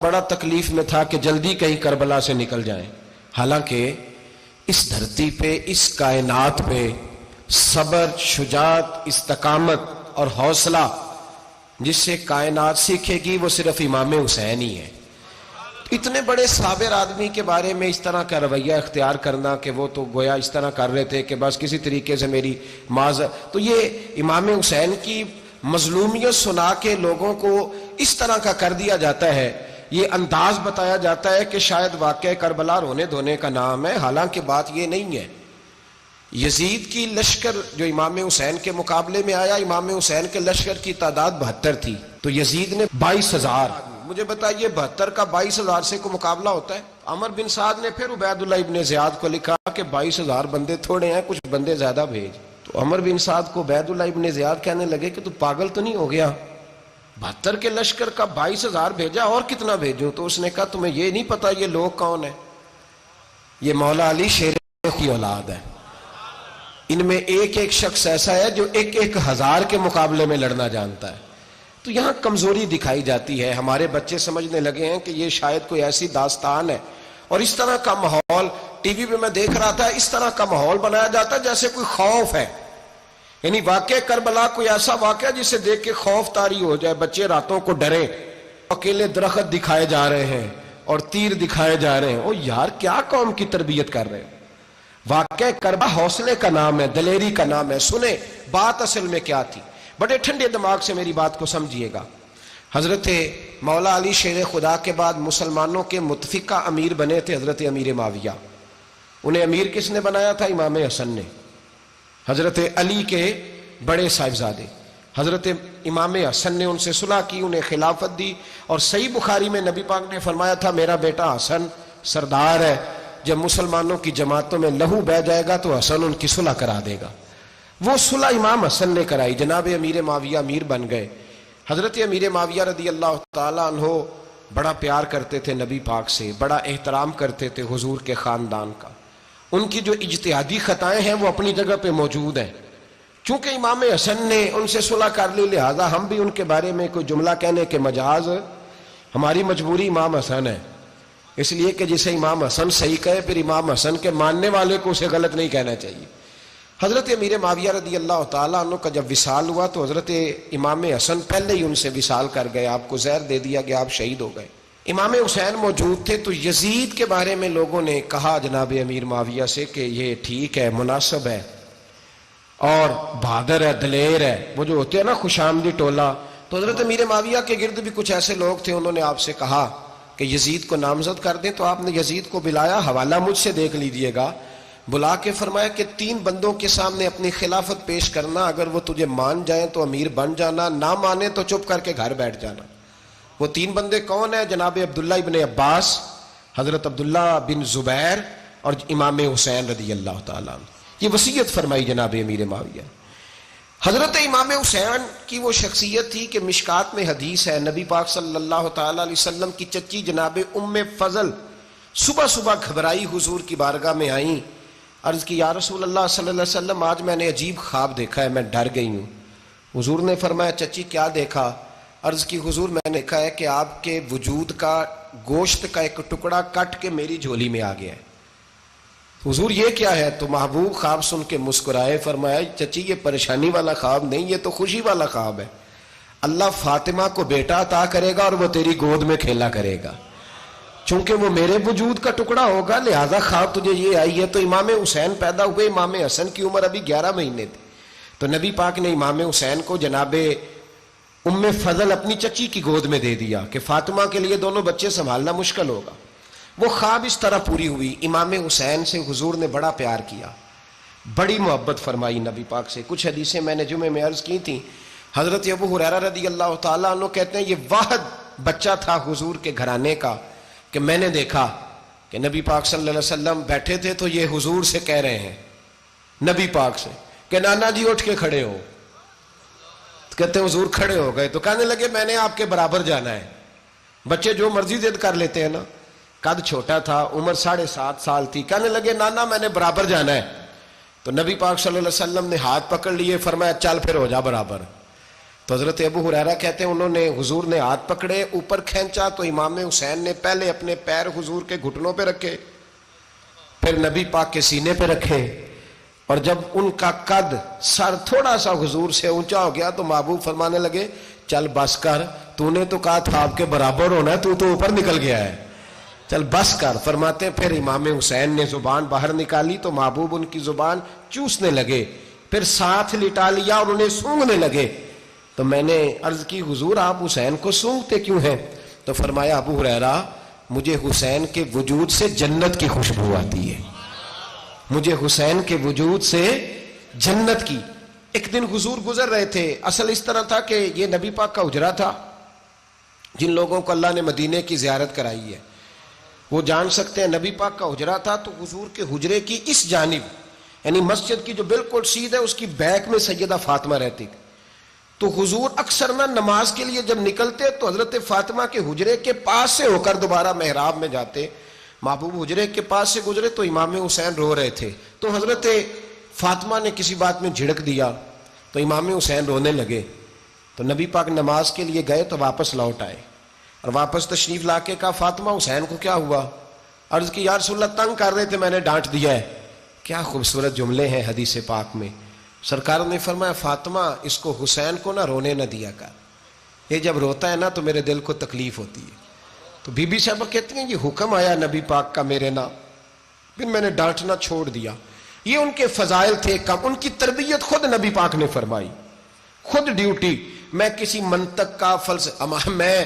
بڑا تکلیف میں تھا کہ جلدی کہیں کربلا سے نکل جائیں، حالانکہ اس دھرتی پہ، اس کائنات پہ صبر، شجاعت، استقامت اور حوصلہ جس سے کائنات سیکھے گی وہ صرف امام حسین ہی ہے۔ اتنے بڑے صابر آدمی کے بارے میں اس طرح کا رویہ اختیار کرنا کہ وہ تو گویا اس طرح کر رہے تھے کہ بس کسی طریقے سے میری تو یہ امام حسین کی مظلومیت سنا کے لوگوں کو اس طرح کا کر دیا جاتا ہے، یہ انداز بتایا جاتا ہے کہ شاید واقعہ کربلا رونے دھونے کا نام ہے، حالانکہ بات یہ نہیں ہے۔ یزید کی لشکر جو امام حسین کے مقابلے میں آیا، امام حسین کے لشکر کی تعداد 72 تھی، تو یزید نے 22,000، مجھے بتائیے 72 کا 22,000 سے کو مقابلہ ہوتا ہے؟ عمر بن سعد نے پھر عبید اللہ ابن زیاد کو لکھا کہ 22,000 بندے تھوڑے ہیں، کچھ بندے زیادہ بھیج۔ تو عمر بن سعد کو عبید اللہ ابن زیاد کہنے لگے کہ تو پاگل تو نہیں ہو گیا، 72 کے لشکر کا 22,000 بھیجا، اور کتنا بھیجوں؟ تو اس نے کہا تمہیں یہ نہیں پتا یہ لوگ کون ہیں؟ یہ مولا علی شیر کی اولاد ہے، ان میں ایک ایک شخص ایسا ہے جو 1,000 کے مقابلے میں لڑنا جانتا ہے۔ تو یہاں کمزوری دکھائی جاتی ہے، ہمارے بچے سمجھنے لگے ہیں کہ یہ شاید کوئی ایسی داستان ہے، اور اس طرح کا ماحول ٹی وی پہ میں دیکھ رہا تھا، اس طرح کا ماحول بنایا جاتا ہے جیسے کوئی خوف ہے، یعنی واقع کربلا کوئی ایسا واقعہ جسے دیکھ کے خوف طاری ہو جائے، بچے راتوں کو ڈریں، اکیلے درخت دکھائے جا رہے ہیں اور تیر دکھائے جا رہے ہیں۔ او یار کیا قوم کی تربیت کر رہے ہیں؟ واقعہ کربلا حوصلے کا نام ہے، دلیری کا نام ہے۔ سنیں بات اصل میں کیا تھی، بڑے ٹھنڈے دماغ سے میری بات کو سمجھیے گا۔ حضرت مولا علی شیر خدا کے بعد مسلمانوں کے متفقہ امیر بنے تھے حضرت امیر معاویہ۔ انہیں امیر کس نے بنایا تھا؟ امام حسن نے، حضرت علی کے بڑے صاحبزادے۔ حضرت امام حسن نے ان سے صلح کی، انہیں خلافت دی، اور صحیح بخاری میں نبی پاک نے فرمایا تھا میرا بیٹا حسن سردار ہے، جب مسلمانوں کی جماعتوں میں لہو بہہ جائے گا تو حسن ان کی صلح کرا دے گا۔ وہ صلح امام حسن نے کرائی، جناب امیر معاویہ امیر بن گئے۔ حضرت امیر معاویہ رضی اللہ تعالیٰ عنہ بڑا پیار کرتے تھے نبی پاک سے، بڑا احترام کرتے تھے حضور کے خاندان کا۔ ان کی جو اجتہادی خطائیں ہیں وہ اپنی جگہ پہ موجود ہیں، چونکہ امام حسن نے ان سے صلح کر لی، لہذا ہم بھی ان کے بارے میں کوئی جملہ کہنے کے مجاز، ہماری مجبوری امام حسن ہے، اس لیے کہ جسے امام حسن صحیح کہے پھر امام حسن کے ماننے والے کو اسے غلط نہیں کہنا چاہیے۔ حضرت امیر معاویہ رضی اللہ تعالیٰ عنہ کا جب وصال ہوا تو حضرت امام حسن پہلے ہی ان سے وصال کر گئے، آپ کو زہر دے دیا گیا، آپ شہید ہو گئے۔ امام حسین موجود تھے، تو یزید کے بارے میں لوگوں نے کہا جناب امیر معاویہ سے کہ یہ ٹھیک ہے، مناسب ہے اور بہادر ہے، دلیر ہے، وہ جو ہوتے ہیں نا خوش آمدی ٹولہ۔ تو حضرت امیر معاویہ کے گرد بھی کچھ ایسے لوگ تھے، انہوں نے آپ سے کہا کہ یزید کو نامزد کر دیں، تو آپ نے یزید کو بلایا، حوالہ مجھ سے دیکھ لیجئے گا، بلا کے فرمایا کہ 3 بندوں کے سامنے اپنی خلافت پیش کرنا، اگر وہ تجھے مان جائیں تو امیر بن جانا، نہ مانے تو چپ کر کے گھر بیٹھ جانا۔ وہ 3 بندے کون ہیں؟ جناب عبداللہ ابن عباس، حضرت عبداللہ بن زبیر اور امام حسین رضی اللہ تعالیٰ عنہ۔ یہ وصیت فرمائی جناب امیر معاویہ۔ حضرت امام حسین کی وہ شخصیت تھی کہ مشکات میں حدیث ہے، نبی پاک صلی اللہ تعالیٰ علیہ وسلم کی چچی جناب ام فضل صبح صبح گھبرائی حضور کی بارگاہ میں آئیں، عرض کی یا رسول اللہ صلی اللہ علیہ وسلم آج میں نے عجیب خواب دیکھا ہے، میں ڈر گئی ہوں۔ حضور نے فرمایا چچی کیا دیکھا؟ عرض کی حضور میں نے دیکھا ہے کہ آپ کے وجود کا گوشت کا ایک ٹکڑا کٹ کے میری جھولی میں آ گیا ہے۔ حضور یہ کیا ہے؟ تو محبوب خواب سن کے مسکرائے، فرمایا چچی یہ پریشانی والا خواب نہیں، یہ تو خوشی والا خواب ہے، اللہ فاطمہ کو بیٹا عطا کرے گا اور وہ تیری گود میں کھیلا کرے گا، چونکہ وہ میرے وجود کا ٹکڑا ہوگا لہذا خواب تجھے یہ آئی ہے۔ تو امام حسین پیدا ہوئے، امام حسن کی عمر ابھی 11 مہینے تھی، تو نبی پاک نے امام حسین کو جناب ام فضل اپنی چچی کی گود میں دے دیا کہ فاطمہ کے لیے دونوں بچے سنبھالنا مشکل ہوگا۔ وہ خواب اس طرح پوری ہوئی۔ امام حسین سے حضور نے بڑا پیار کیا، بڑی محبت فرمائی نبی پاک سے۔ کچھ حدیثیں میں نے جمعے میں عرض کی تھیں، حضرت ابو ہریرہ رضی اللہ تعالیٰ عنہ کہتے ہیں یہ واحد بچہ تھا حضور کے گھرانے کا کہ میں نے دیکھا کہ نبی پاک صلی اللہ علیہ وسلم بیٹھے تھے تو یہ حضور سے کہہ رہے ہیں، نبی پاک سے کہ نانا جی اٹھ کے کھڑے ہو، کہتے ہیں حضور کھڑے ہو گئے، تو کہنے لگے میں نے آپ کے برابر جانا ہے۔ بچے جو مرضی ضد کر لیتے ہیں نا، قد چھوٹا تھا، عمر 7.5 سال تھی، کہنے لگے نانا میں نے برابر جانا ہے۔ تو نبی پاک صلی اللہ علیہ وسلم نے ہاتھ پکڑ لیے، فرمایا چل پھر ہو جا برابر۔ تو حضرت ابو ہریرہ کہتے ہیں انہوں نے حضور نے ہاتھ پکڑے اوپر کھینچا تو امام حسین نے پہلے اپنے پیر حضور کے گھٹنوں پہ رکھے، پھر نبی پاک کے سینے پہ رکھے، اور جب ان کا قد سر تھوڑا سا حضور سے اونچا ہو گیا تو محبوب فرمانے لگے چل بس کر، تو نے تو کہا تھا آپ کے برابر ہونا، تو اوپر نکل گیا ہے، چل بس کر۔ فرماتے ہیں پھر امام حسین نے زبان باہر نکالی تو محبوب ان کی زبان چوسنے لگے، پھر ساتھ لٹا لیا اور انہیں سونگھنے لگے۔ تو میں نے عرض کی حضور آپ حسین کو سونگتے کیوں ہیں؟ تو فرمایا ابو ہریرہ مجھے حسین کے وجود سے جنت کی خوشبو آتی ہے، مجھے حسین کے وجود سے جنت کی۔ ایک دن حضور گزر رہے تھے، اصل اس طرح تھا کہ یہ نبی پاک کا حجرہ تھا، جن لوگوں کو اللہ نے مدینے کی زیارت کرائی ہے وہ جان سکتے ہیں، نبی پاک کا حجرہ تھا تو حضور کے حجرے کی اس جانب، یعنی مسجد کی جو بالکل سیدھ ہے اس کی بیک میں سیدہ فاطمہ رہتی، تو حضور اکثر نہ نماز کے لیے جب نکلتے تو حضرت فاطمہ کے حجرے کے پاس سے ہو کر دوبارہ محراب میں جاتے۔ محبوب حجرے کے پاس سے گزرے تو امام حسین رو رہے تھے، تو حضرت فاطمہ نے کسی بات میں جھڑک دیا تو امام حسین رونے لگے، تو نبی پاک نماز کے لیے گئے تو واپس لوٹ آئے، اور واپس تشریف لا کے کہا فاطمہ حسین کو کیا ہوا؟ عرض کی یا رسول اللہ تنگ کر رہے تھے میں نے ڈانٹ دیا ہے۔ کیا خوبصورت جملے ہیں حدیث پاک میں، سرکار نے فرمایا فاطمہ اس کو حسین کو نہ رونے نہ دیا کر، یہ جب روتا ہے نا تو میرے دل کو تکلیف ہوتی ہے۔ تو بی بی صاحبہ کہتی ہیں یہ حکم آیا نبی پاک کا میرے نام، پھر میں نے ڈانٹنا چھوڑ دیا۔ یہ ان کے فضائل تھے کم، ان کی تربیت خود نبی پاک نے فرمائی، خود ڈیوٹی۔ میں کسی منطق کا میں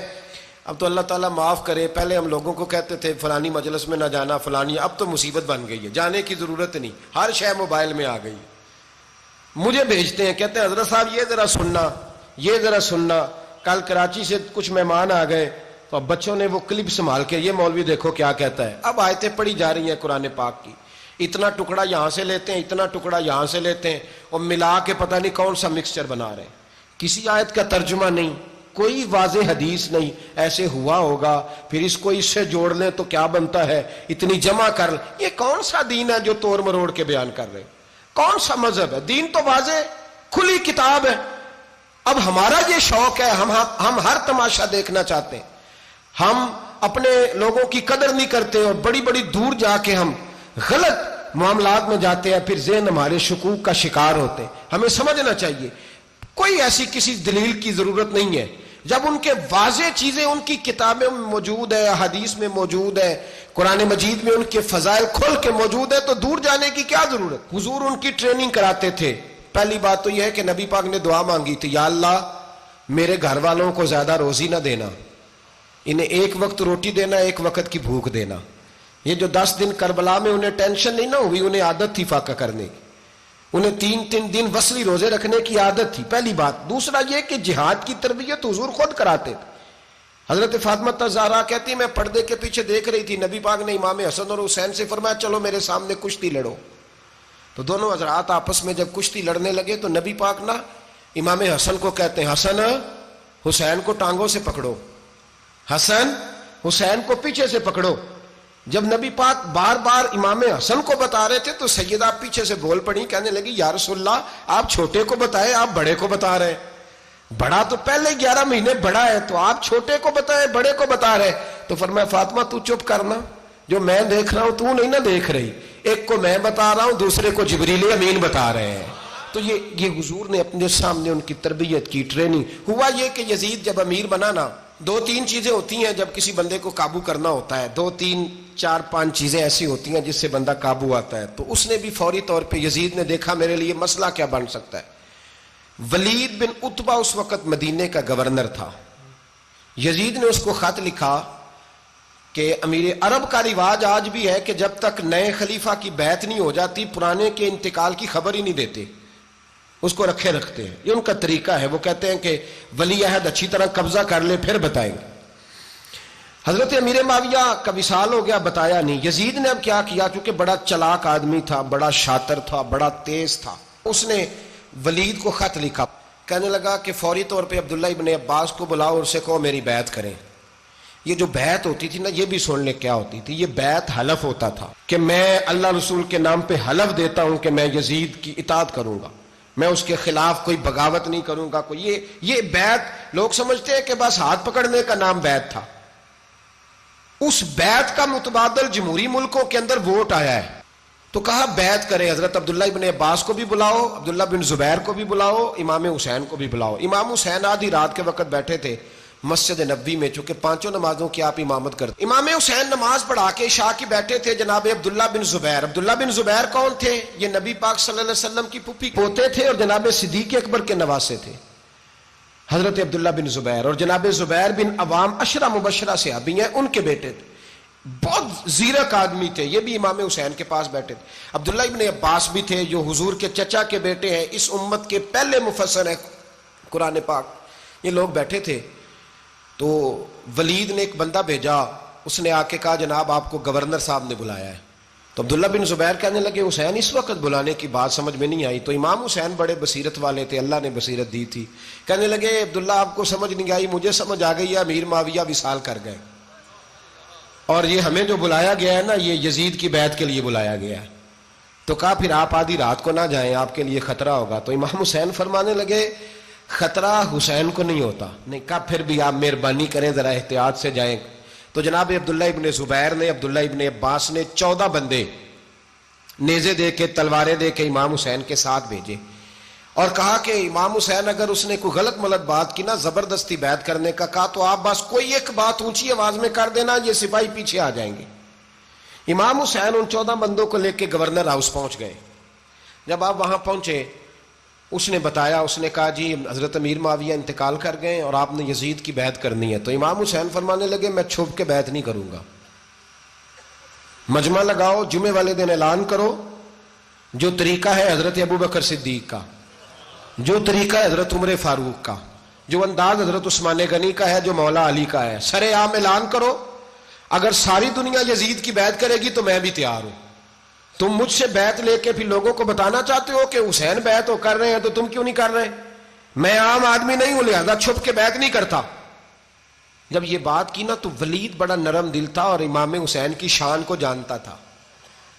اب تو اللہ تعالیٰ معاف کرے، پہلے ہم لوگوں کو کہتے تھے فلانی مجلس میں نہ جانا فلانی، اب تو مصیبت بن گئی ہے، جانے کی ضرورت نہیں، ہر شے موبائل میں آ گئی۔ مجھے بھیجتے ہیں کہتے ہیں حضرت صاحب یہ ذرا سننا، یہ ذرا سننا، کل کراچی سے کچھ مہمان آ گئے تو اب بچوں نے وہ کلپ سنبھال کے یہ مولوی دیکھو کیا کہتا ہے، اب آیتیں پڑھی جا رہی ہیں قرآن پاک کی، اتنا ٹکڑا یہاں سے لیتے ہیں اتنا ٹکڑا یہاں سے لیتے ہیں اور ملا کے پتہ نہیں کون سا مکسچر بنا رہے ہیں، کسی آیت کا ترجمہ نہیں، کوئی واضح حدیث نہیں، ایسے ہوا ہوگا پھر اس کو اس سے جوڑ لیں تو کیا بنتا ہے، اتنی جمع کر لیں۔ یہ کون سا دین ہے جو توڑ مروڑ کے بیان کر رہے ہیں؟ کون سا مذہب ہے؟ دین تو واضح کھلی کتاب ہے۔ اب ہمارا یہ شوق ہے، ہم ہر تماشا دیکھنا چاہتے ہیں، ہم اپنے لوگوں کی قدر نہیں کرتے اور بڑی بڑی دور جا کے ہم غلط معاملات میں جاتے ہیں، پھر ذہن ہمارے شکوک کا شکار ہوتے ہیں۔ ہمیں سمجھنا چاہیے کوئی ایسی کسی دلیل کی ضرورت نہیں ہے، جب ان کے واضح چیزیں ان کی کتابیں میں موجود ہے، حدیث میں موجود ہے، قرآن مجید میں ان کے فضائل کھل کے موجود ہے، تو دور جانے کی کیا ضرورت؟ حضور ان کی ٹریننگ کراتے تھے۔ پہلی بات تو یہ ہے کہ نبی پاک نے دعا مانگی تھی، یا اللہ میرے گھر والوں کو زیادہ روزی نہ دینا، انہیں ایک وقت روٹی دینا ایک وقت کی بھوک دینا۔ یہ جو 10 دن کربلا میں انہیں ٹینشن نہیں نہ ہوئی، انہیں عادت تھی فاقہ کرنے کی، انہیں 3 دن وصلی روزے رکھنے کی عادت تھی، پہلی بات۔ دوسرا یہ کہ جہاد کی تربیت حضور خود کراتے تھے۔ حضرت فاطمہ زہرا کہتی میں پردے کے پیچھے دیکھ رہی تھی، نبی پاک نے امام حسن اور حسین سے فرمایا چلو میرے سامنے کشتی لڑو، تو دونوں حضرات آپس میں جب کشتی لڑنے لگے تو نبی پاک نا امام حسن کو کہتے ہیں حسن حسین کو ٹانگوں سے پکڑو، حسن حسین کو پیچھے سے پکڑو۔ جب نبی پاک بار بار امام حسن کو بتا رہے تھے تو سیدہ پیچھے سے بول پڑی، کہنے لگی یا رسول اللہ آپ چھوٹے کو بتائے آپ بڑے کو بتا رہے، بڑا تو پہلے 11 مہینے بڑا ہے تو آپ چھوٹے کو بتائے بڑے کو بتا رہے۔ تو فرمایا فاطمہ تو چپ کرنا، جو میں دیکھ رہا ہوں تو نہیں نہ دیکھ رہی، ایک کو میں بتا رہا ہوں دوسرے کو جبریل امین بتا رہے ہیں۔ تو یہ حضور نے اپنے سامنے ان کی تربیت کی، ٹریننگ۔ ہوا یہ کہ یزید جب امیر بنا نا، 2-3 چیزیں ہوتی ہیں جب کسی بندے کو قابو کرنا ہوتا ہے، 2-3-4-5 چیزیں ایسی ہوتی ہیں جس سے بندہ قابو آتا ہے۔ تو اس نے بھی فوری طور پہ یزید نے دیکھا میرے لیے مسئلہ کیا بن سکتا ہے۔ ولید بن عتبہ اس وقت مدینے کا گورنر تھا، یزید نے اس کو خط لکھا کہ امیر عرب کا رواج آج بھی ہے کہ جب تک نئے خلیفہ کی بیعت نہیں ہو جاتی پرانے کے انتقال کی خبر ہی نہیں دیتے، اس کو رکھے رکھتے ہیں، یہ ان کا طریقہ ہے۔ وہ کہتے ہیں کہ ولی عہد اچھی طرح قبضہ کر لے پھر بتائیں گے۔ حضرت امیر معاویہ کا وصال ہو گیا، بتایا نہیں۔ یزید نے اب کیا کیا، کیونکہ بڑا چلاک آدمی تھا، بڑا شاطر تھا، بڑا تیز تھا، اس نے ولید کو خط لکھا، کہنے لگا کہ فوری طور پہ عبداللہ ابن عباس کو بلاؤ اور اسے کہو میری بیعت کریں۔ یہ جو بیعت ہوتی تھی نا، یہ بھی سن لے کیا ہوتی تھی، یہ بیعت حلف ہوتا تھا کہ میں اللہ رسول کے نام پہ حلف دیتا ہوں کہ میں یزید کی اطاعت کروں گا، میں اس کے خلاف کوئی بغاوت نہیں کروں گا. کوئی یہ بیعت لوگ سمجھتے ہیں کہ بس ہاتھ پکڑنے کا نام بیعت تھا. اس بیعت کا متبادل جمہوری ملکوں کے اندر ووٹ آیا ہے. تو کہا بیعت کرے. حضرت عبداللہ ابن عباس کو بھی بلاؤ, عبداللہ بن زبیر کو بھی بلاؤ, امام حسین کو بھی بلاؤ. امام حسین آدھی رات کے وقت بیٹھے تھے مسجد نبوی میں, چونکہ 5 نمازوں کی آپ امامت کرتے. امام حسین نماز پڑھا کے عشاء کی بیٹھے تھے. جناب عبداللہ بن زبیر. عبداللہ بن زبیر کون تھے؟ یہ نبی پاک صلی اللہ علیہ وسلم کی پھوپھی پوتے تھے اور جناب صدیق اکبر کے نواسے تھے, حضرت عبداللہ بن زبیر. اور جناب زبیر بن عوام عشرہ مبشرہ صحابی ہیں, ان کے بیٹے تھے. بہت زیرک آدمی تھے. یہ بھی امام حسین کے پاس بیٹھے تھے. عبداللہ ابن عباس بھی تھے جو حضور کے چچا کے بیٹے ہیں, اس امت کے پہلے مفسر ہیں قرآن پاک. یہ لوگ بیٹھے تھے. تو ولید نے ایک بندہ بھیجا, اس نے آ کے کہا جناب آپ کو گورنر صاحب نے بلایا ہے. تو عبداللہ بن زبیر کہنے لگے حسین اس وقت بلانے کی بات سمجھ میں نہیں آئی. تو امام حسین بڑے بصیرت والے تھے, اللہ نے بصیرت دی تھی. کہنے لگے عبداللہ آپ کو سمجھ نہیں آئی, مجھے سمجھ آ گئی ہے, امیر معاویہ وصال کر گئے اور یہ ہمیں جو بلایا گیا ہے نا یہ یزید کی بیعت کے لیے بلایا گیا ہے. تو کہا پھر آپ آدھی رات کو نہ جائیں, آپ کے لیے خطرہ ہوگا. تو امام حسین فرمانے لگے خطرہ حسین کو نہیں ہوتا. نہیں, کہا پھر بھی آپ مہربانی کریں ذرا احتیاط سے جائیں. تو جناب عبداللہ ابن زبیر نے, عبداللہ ابن عباس نے 14 بندے نیزے دے کے تلواریں دے کے امام حسین کے ساتھ بھیجے اور کہا کہ امام حسین اگر اس نے کوئی غلط ملت بات کی نا, زبردستی بیعت کرنے کا کہا, تو آپ بس کوئی ایک بات اونچی آواز میں کر دینا, یہ سپاہی پیچھے آ جائیں گے. امام حسین ان 14 بندوں کو لے کے گورنر ہاؤس پہنچ گئے. جب آپ وہاں پہنچے اس نے بتایا, اس نے کہا جی حضرت امیر معاویہ انتقال کر گئے اور آپ نے یزید کی بیعت کرنی ہے. تو امام حسین فرمانے لگے میں چھپ کے بیعت نہیں کروں گا, مجمع لگاؤ, جمعے والے دن اعلان کرو. جو طریقہ ہے حضرت ابو بکر صدیق کا, جو طریقہ ہے حضرت عمر فاروق کا, جو انداز حضرت عثمان غنی کا ہے, جو مولا علی کا ہے, سر عام اعلان کرو. اگر ساری دنیا یزید کی بیعت کرے گی تو میں بھی تیار ہوں. تم مجھ سے بیعت لے کے پھر لوگوں کو بتانا چاہتے ہو کہ حسین بیعت کر رہے ہیں تو تم کیوں نہیں کر رہے؟ میں عام آدمی نہیں ہوں, لہذا چھپ کے بیعت نہیں کرتا. جب یہ بات کی نا تو ولید بڑا نرم دل تھا اور امام حسین کی شان کو جانتا تھا.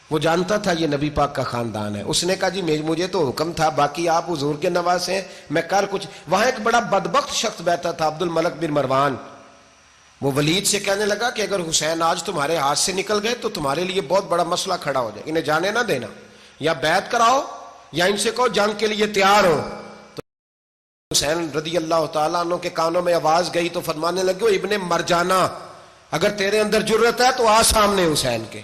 وہ جانتا تھا یہ نبی پاک کا خاندان ہے. اس نے کہا جی مجھے تو حکم تھا, باقی آپ حضور کے نواز ہیں, میں کر کچھ. وہاں ایک بڑا بدبخت شخص بیٹھا تھا, عبد الملک بن مروان. وہ ولید سے کہنے لگا کہ اگر حسین آج تمہارے ہاتھ سے نکل گئے تو تمہارے لیے بہت بڑا مسئلہ کھڑا ہو جائے, انہیں جانے نہ دینا, یا بیعت کراؤ یا ان سے کہو جنگ کے لیے تیار ہو. تو حسین رضی اللہ تعالیٰ عنہ کے کانوں میں آواز گئی تو فرمانے لگے ابن مرجانہ, اگر تیرے اندر جرت ہے تو آ سامنے حسین کے,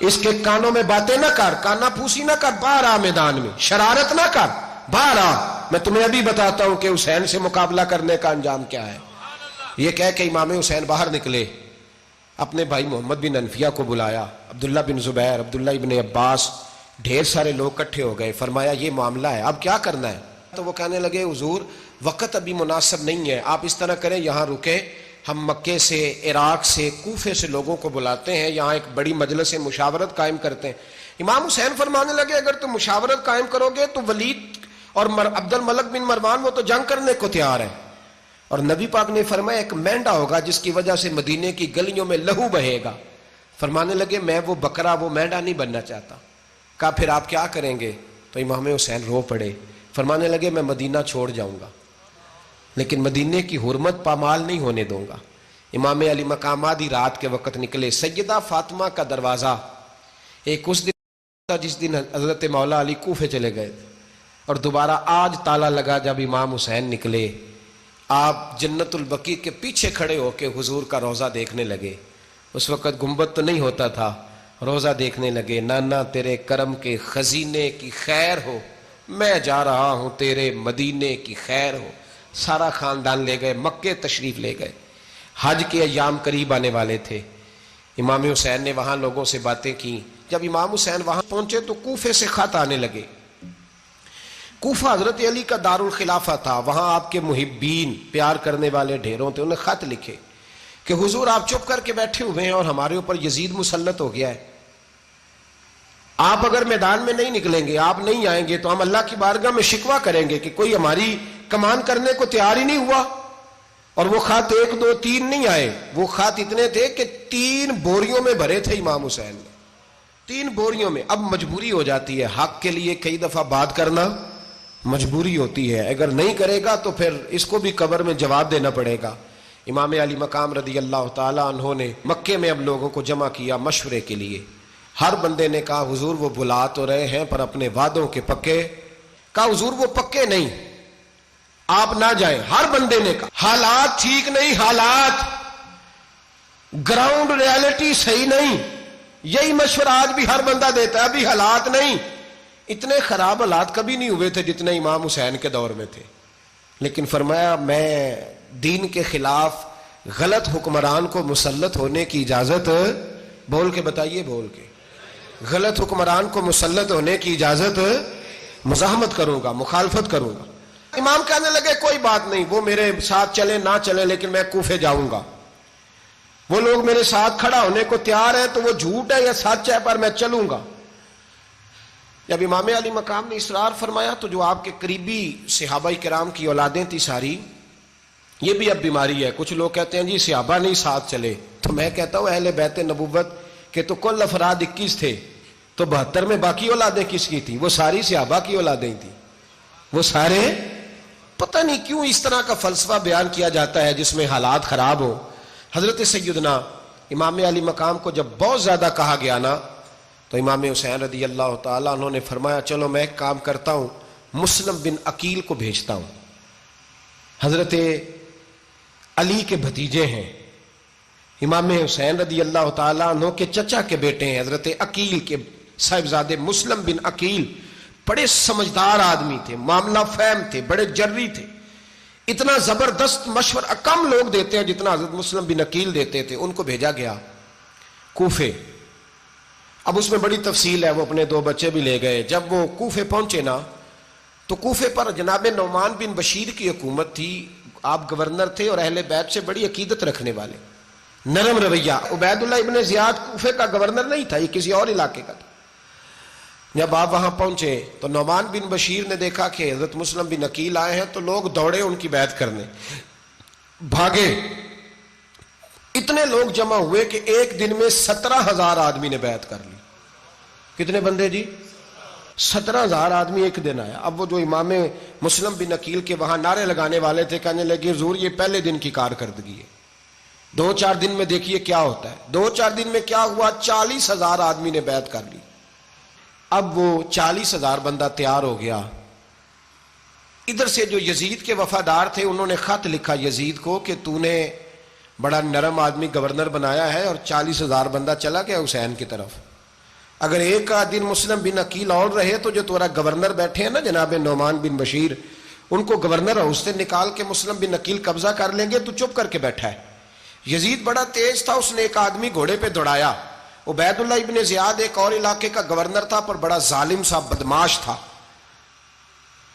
اس کے کانوں میں باتیں نہ کر, کانا پھوسی نہ کر, باہر آ میدان میں, شرارت نہ کر, باہر آ, میں تمہیں ابھی بتاتا ہوں کہ حسین سے مقابلہ کرنے کا انجام کیا ہے. یہ کہہ کہ امام حسین باہر نکلے, اپنے بھائی محمد بن انفیہ کو بلایا, عبداللہ بن زبیر, عبداللہ ابن عباس, ڈھیر سارے لوگ اکٹھے ہو گئے. فرمایا یہ معاملہ ہے, اب کیا کرنا ہے؟ تو وہ کہنے لگے حضور وقت ابھی مناسب نہیں ہے, آپ اس طرح کریں یہاں رکے, ہم مکے سے, عراق سے, کوفے سے لوگوں کو بلاتے ہیں, یہاں ایک بڑی مجلس مشاورت قائم کرتے ہیں. امام حسین فرمانے لگے اگر تم مشاورت قائم کرو گے تو ولید اور عبد الملک بن مروان وہ تو جنگ کرنے کو تیار ہے, اور نبی پاک نے فرمایا ایک مینڈا ہوگا جس کی وجہ سے مدینے کی گلیوں میں لہو بہے گا. فرمانے لگے میں وہ بکرا, وہ مینڈا نہیں بننا چاہتا. کہا پھر آپ کیا کریں گے؟ تو امام حسین رو پڑے, فرمانے لگے میں مدینہ چھوڑ جاؤں گا لیکن مدینے کی حرمت پامال نہیں ہونے دوں گا. امام علی مقام آدھی رات کے وقت نکلے. سیدہ فاطمہ کا دروازہ ایک اس دن تھا جس دن حضرت مولا علی کوفے چلے گئے تھے, اور دوبارہ آج تالا لگا جب امام حسین نکلے. آپ جنت البقیع کے پیچھے کھڑے ہو کے حضور کا روضہ دیکھنے لگے. اس وقت گنبد تو نہیں ہوتا تھا, روضہ دیکھنے لگے. نانا تیرے کرم کے خزینے کی خیر ہو, میں جا رہا ہوں تیرے مدینے کی خیر ہو. سارا خاندان لے گئے, مکے تشریف لے گئے. حج کے ایام قریب آنے والے تھے. امام حسین نے وہاں لوگوں سے باتیں کی. جب امام حسین وہاں پہنچے تو کوفے سے خط آنے لگے. کوفہ حضرت علی کا دار الخلافہ تھا, وہاں آپ کے محبین, پیار کرنے والے ڈھیروں تھے. انہیں خط لکھے کہ حضور آپ چپ کر کے بیٹھے ہوئے ہیں اور ہمارے اوپر یزید مسلط ہو گیا ہے. آپ اگر میدان میں نہیں نکلیں گے, آپ نہیں آئیں گے تو ہم اللہ کی بارگاہ میں شکوہ کریں گے کہ کوئی ہماری کمان کرنے کو تیار ہی نہیں ہوا. اور وہ خط 1 2 3 نہیں آئے, وہ خط اتنے تھے کہ 3 بوریوں میں بھرے تھے امام حسین نے, 3 بوریوں میں. اب مجبوری ہو جاتی ہے حق کے لیے کئی دفعہ بات کرنا مجبوری ہوتی ہے، اگر نہیں کرے گا تو پھر اس کو بھی قبر میں جواب دینا پڑے گا۔ امام علی مقام رضی اللہ تعالیٰ عنہ نے مکے میں اب لوگوں کو جمع کیا مشورے کے لیے۔ ہر بندے نے کہا حضور وہ بلا تو رہے ہیں پر اپنے وعدوں کے پکے۔ کہا حضور وہ پکے نہیں، آپ نہ جائیں۔ ہر بندے نے کہا حالات ٹھیک نہیں، حالات گراؤنڈ ریالٹی صحیح نہیں۔ یہی مشورہ آج بھی ہر بندہ دیتا ہے، ابھی حالات نہیں۔ اتنے خراب حالات کبھی نہیں ہوئے تھے جتنے امام حسین کے دور میں تھے، لیکن فرمایا میں دین کے خلاف غلط حکمران کو مسلط ہونے کی اجازت، بول کے بتائیے، بول کے، غلط حکمران کو مسلط ہونے کی اجازت، مزاحمت کروں گا، مخالفت کروں گا۔ امام کہنے لگے کوئی بات نہیں، وہ میرے ساتھ چلے نہ چلے لیکن میں کوفے جاؤں گا۔ وہ لوگ میرے ساتھ کھڑا ہونے کو تیار ہے تو وہ جھوٹ ہے یا سچ ہے پر میں چلوں گا۔ جب امام علی مقام نے اصرار فرمایا تو جو آپ کے قریبی صحابہ کرام کی اولادیں تھی ساری، یہ بھی اب بیماری ہے، کچھ لوگ کہتے ہیں جی صحابہ نہیں ساتھ چلے، تو میں کہتا ہوں اہل بیت نبوت کے تو کل افراد 21 تھے، تو 72 میں باقی اولادیں کس کی تھیں؟ وہ ساری صحابہ کی اولادیں تھیں، وہ سارے۔ پتہ نہیں کیوں اس طرح کا فلسفہ بیان کیا جاتا ہے جس میں حالات خراب ہو۔ حضرت سیدنا امام علی مقام کو جب بہت زیادہ کہا گیا نا تو امام حسین رضی اللہ تعالیٰ عنہ نے فرمایا چلو میں ایک کام کرتا ہوں، مسلم بن عقیل کو بھیجتا ہوں۔ حضرت علی کے بھتیجے ہیں، امام حسین رضی اللہ تعالیٰ عنہ کے چچا کے بیٹے ہیں، حضرت عقیل کے صاحبزادے مسلم بن عقیل بڑے سمجھدار آدمی تھے، معاملہ فہم تھے، بڑے جری تھے، اتنا زبردست مشورہ کم لوگ دیتے ہیں جتنا حضرت مسلم بن عقیل دیتے تھے۔ ان کو بھیجا گیا کوفے۔ اب اس میں بڑی تفصیل ہے، وہ اپنے 2 بچے بھی لے گئے۔ جب وہ کوفے پہنچے نا تو کوفے پر جناب نعمان بن بشیر کی حکومت تھی، آپ گورنر تھے اور اہل بیت سے بڑی عقیدت رکھنے والے، نرم رویہ۔ عبید اللہ ابن زیاد کوفے کا گورنر نہیں تھا، یہ کسی اور علاقے کا تھا۔ جب آپ وہاں پہنچے تو نعمان بن بشیر نے دیکھا کہ حضرت مسلم بن عقیل آئے ہیں تو لوگ دوڑے ان کی بیعت کرنے، بھاگے۔ اتنے لوگ جمع ہوئے کہ ایک دن میں 17,000 آدمی نے بیعت کر لی۔ کتنے بندے جی؟ 17,000 آدمی ایک دن آیا۔ اب وہ جو امام مسلم بن عقیل کے وہاں نعرے لگانے والے تھے کہنے لگے حضور یہ پہلے دن کی کارکردگی ہے، 2-4 دن میں دیکھیے کیا ہوتا ہے۔ 2-4 دن میں کیا ہوا؟ 40,000 آدمی نے بیعت کر لی۔ اب وہ 40,000 بندہ تیار ہو گیا۔ ادھر سے جو یزید کے وفادار تھے انہوں نے خط لکھا یزید کو کہ تو نے بڑا نرم آدمی گورنر بنایا ہے اور 40,000 بندہ چلا گیا حسین کی طرف، اگر ایک دن مسلم بن عقیل اور رہے تو جو تمہارا گورنر بیٹھے ہیں نا جناب نعمان بن بشیر، ان کو گورنر ہاؤس سے نکال کے مسلم بن عقیل قبضہ کر لیں گے، تو چپ کر کے بیٹھا ہے۔ یزید بڑا تیز تھا، اس نے ایک آدمی گھوڑے پہ دوڑایا۔ عبید اللہ ابن زیاد ایک اور علاقے کا گورنر تھا پر بڑا ظالم سا بدماش تھا،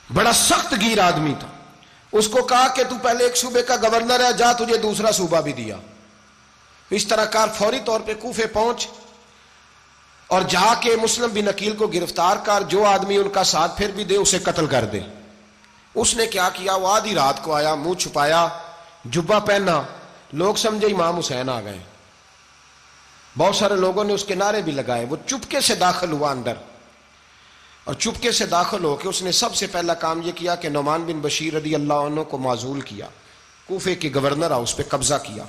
بڑا سخت گیر آدمی تھا۔ اس کو کہا کہ تو پہلے ایک صوبے کا گورنر ہے، جا تجھے دوسرا صوبہ بھی دیا۔ اس طرح کار فوری طور پہ کوفے پہنچ اور جا کے مسلم بن عقیل کو گرفتار کر، جو آدمی ان کا ساتھ پھر بھی دے اسے قتل کر دے۔ اس نے کیا کیا؟ وہ آدھی رات کو آیا، منہ چھپایا، جبہ پہنا، لوگ سمجھے امام حسین آ گئے۔ بہت سارے لوگوں نے اس کے نعرے بھی لگائے۔ وہ چپکے سے داخل ہوا اندر، اور چپکے سے داخل ہو کے اس نے سب سے پہلا کام یہ کیا کہ نعمان بن بشیر رضی اللہ عنہ کو معزول کیا، کوفے کے گورنر ہاؤس پہ قبضہ کیا۔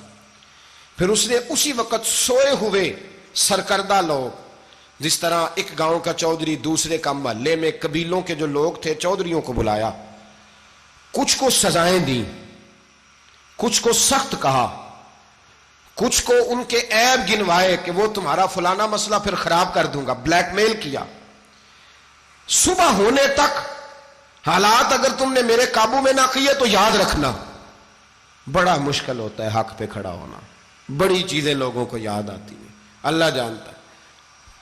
پھر اس نے اسی وقت سوئے ہوئے سرکردہ لوگ، جس طرح ایک گاؤں کا چودھری دوسرے کا محلے میں قبیلوں کے جو لوگ تھے چودھریوں کو بلایا، کچھ کو سزائیں دیں، کچھ کو سخت کہا، کچھ کو ان کے عیب گنوائے کہ وہ تمہارا فلانا مسئلہ پھر خراب کر دوں گا، بلیک میل کیا۔ صبح ہونے تک حالات اگر تم نے میرے قابو میں نہ کیے تو یاد رکھنا بڑا مشکل ہوتا ہے حق پہ کھڑا ہونا، بڑی چیزیں لوگوں کو یاد آتی ہیں، اللہ جانتا ہے۔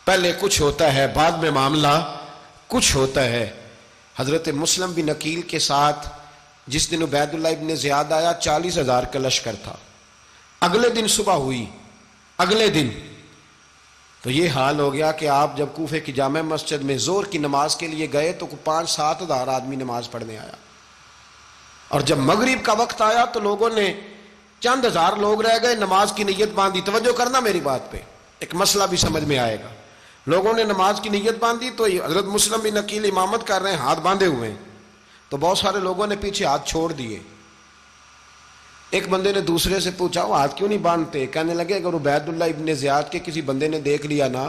پہلے کچھ ہوتا ہے، بعد میں معاملہ کچھ ہوتا ہے۔ حضرت مسلم بن عقیل کے ساتھ جس دن عبید اللہ ابن زیاد آیا 40,000 کا لشکر تھا۔ اگلے دن صبح ہوئی، اگلے دن تو یہ حال ہو گیا کہ آپ جب کوفے کی جامع مسجد میں ظہر کی نماز کے لیے گئے تو 5-7 ہزار آدمی نماز پڑھنے آیا، اور جب مغرب کا وقت آیا تو لوگوں نے چند ہزار لوگ رہ گئے، نماز کی نیت باندھی۔ توجہ کرنا میری بات پہ، ایک مسئلہ بھی سمجھ میں آئے گا۔ لوگوں نے نماز کی نیت باندھی تو حضرت مسلم بن عقیل امامت کر رہے ہیں، ہاتھ باندھے ہوئے ہیں، تو بہت سارے لوگوں نے پیچھے ہاتھ چھوڑ دیے. ایک بندے نے دوسرے سے پوچھا وہ ہاتھ کیوں نہیں باندھتے؟ کہنے لگے اگر عبید اللہ ابن زیاد کے کسی بندے نے دیکھ لیا نا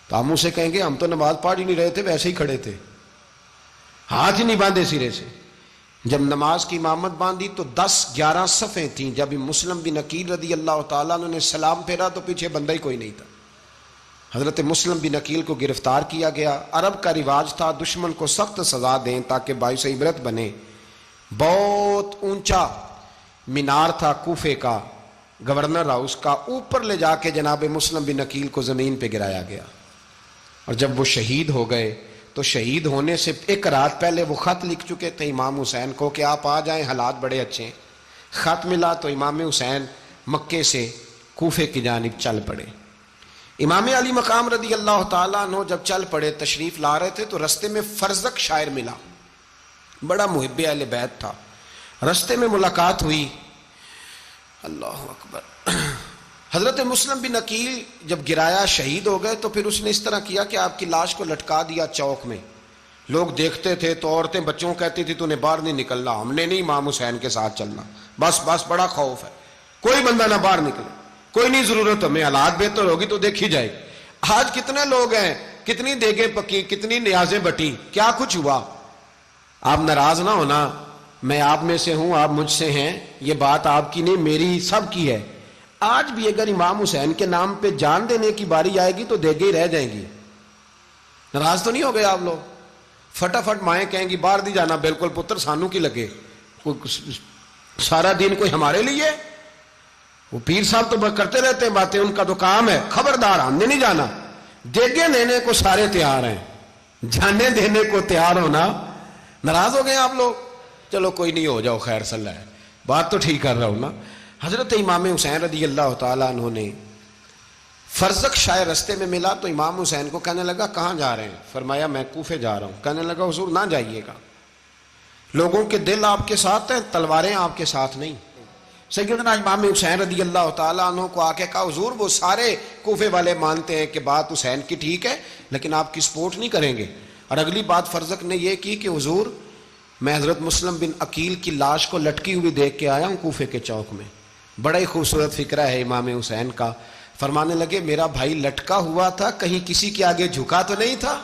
تو ہم اسے کہیں گے ہم تو نماز پڑھ ہی نہیں رہے تھے، ویسے ہی کھڑے تھے، ہاتھ ہی نہیں باندھے سرے سے. جب نماز کی امامت باندھی تو 10-11 صفیں تھیں. جب مسلم بن عقیل رضی اللہ تعالیٰ عنہ نے سلام پھیرا تو پیچھے بندہ ہی کوئی نہیں تھا. حضرت مسلم بن عقیل کو گرفتار کیا گیا. عرب کا رواج تھا دشمن کو سخت سزا دیں تاکہ باعث عبرت بنے. بہت اونچا مینار تھا کوفے کا، گورنر ہاؤس کا، اوپر لے جا کے جناب مسلم بن عقیل کو زمین پہ گرایا گیا. اور جب وہ شہید ہو گئے تو شہید ہونے سے ایک رات پہلے وہ خط لکھ چکے تھے امام حسین کو کہ آپ آ جائیں، حالات بڑے اچھے ہیں. خط ملا تو امام حسین مکے سے کوفے کی جانب چل پڑے. امام علی مقام رضی اللہ تعالیٰ عنہ جب چل پڑے، تشریف لا رہے تھے تو رستے میں فرزق شاعر ملا، بڑا محب اہل بیت تھا. رستے میں ملاقات ہوئی. اللہ اکبر. حضرت مسلم بن عقیل جب گرایا شہید ہو گئے تو پھر اس نے اس طرح کیا کہ آپ کی لاش کو لٹکا دیا چوک میں. لوگ دیکھتے تھے تو عورتیں بچوں کہتی تھی تو نے باہر نہیں نکلنا، ہم نے نہیں امام حسین کے ساتھ چلنا، بس بڑا خوف ہے، کوئی بندہ نہ باہر نکلے، کوئی نہیں ضرورت ہمیں، حالات بہتر ہوگی تو دیکھی جائے گی. آج کتنے لوگ ہیں، کتنی دیگیں پکی، کتنی نیازیں بٹی، کیا کچھ ہوا. آپ ناراض نہ ہونا، میں آپ میں سے ہوں، آپ مجھ سے ہیں، یہ بات آپ کی نہیں میری سب کی ہے. آج بھی اگر امام حسین کے نام پہ جان دینے کی باری آئے گی تو دیگیں ہی رہ جائیں گی. ناراض تو نہیں ہو گئے آپ لوگ؟ فٹافٹ مائیں کہیں گی باہر نہیں جانا، بالکل پتر سانو کی لگے، سارا دن کوئی ہمارے لیے. وہ پیر صاحب تو کرتے رہتے ہیں باتیں، ان کا تو کام ہے. خبردار ہم نے نہیں جانا. دیگیں دینے کو سارے تیار ہیں، جانے دینے کو تیار ہونا. ناراض ہو گئے آپ لوگ؟ چلو کوئی نہیں، ہو جاؤ، خیر صلی اللہ ہے، بات تو ٹھیک کر رہا ہوں نا. حضرت امام حسین رضی اللہ تعالیٰ عنہ نے فرزق شاعر رستے میں ملا تو امام حسین کو کہنے لگا کہاں جا رہے ہیں؟ فرمایا میں کوفے جا رہا ہوں. کہنے لگا حضور نہ جائیے گا، لوگوں کے دل آپ کے ساتھ ہیں، تلواریں آپ کے ساتھ نہیں. سیدنا امام حسین رضی اللہ تعالیٰ عنہ کو آ کے کہا حضور وہ سارے کوفے والے مانتے ہیں کہ بات حسین کی ٹھیک ہے لیکن آپ کی سپورٹ نہیں کریں گے. اور اگلی بات فرزق نے یہ کی کہ حضور میں حضرت مسلم بن عقیل کی لاش کو لٹکی ہوئی دیکھ کے آیا ہوں کوفے کے چوک میں. بڑا ہی خوبصورت فکرہ ہے امام حسین کا. فرمانے لگے میرا بھائی لٹکا ہوا تھا، کہیں کسی کے آگے جھکا تو نہیں تھا؟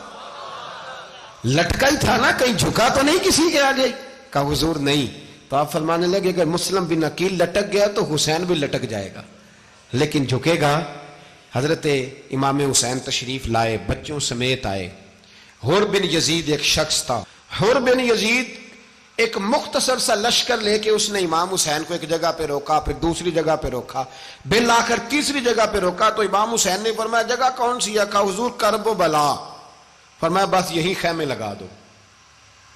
لٹکا ہی تھا نا، کہیں جھکا تو نہیں کسی کے آگے؟ کہا حضور نہیں. تو آپ فرمانے لگے اگر مسلم بن عقیل لٹک گیا تو حسین بھی لٹک جائے گا، لیکن جھکے گا. حضرت امام حسین تشریف لائے، بچوں سمیت آئے. حر بن یزید ایک شخص تھا. حر بن یزید ایک مختصر سا لشکر لے کے اس نے امام حسین کو ایک جگہ پہ روکا، پھر دوسری جگہ پہ روکا، بالآخر تیسری جگہ پہ روکا. تو امام حسین نے فرمایا جگہ کون سی ہے؟ کہا حضور کرب و بلا. فرمایا بس یہی خیمے لگا دو،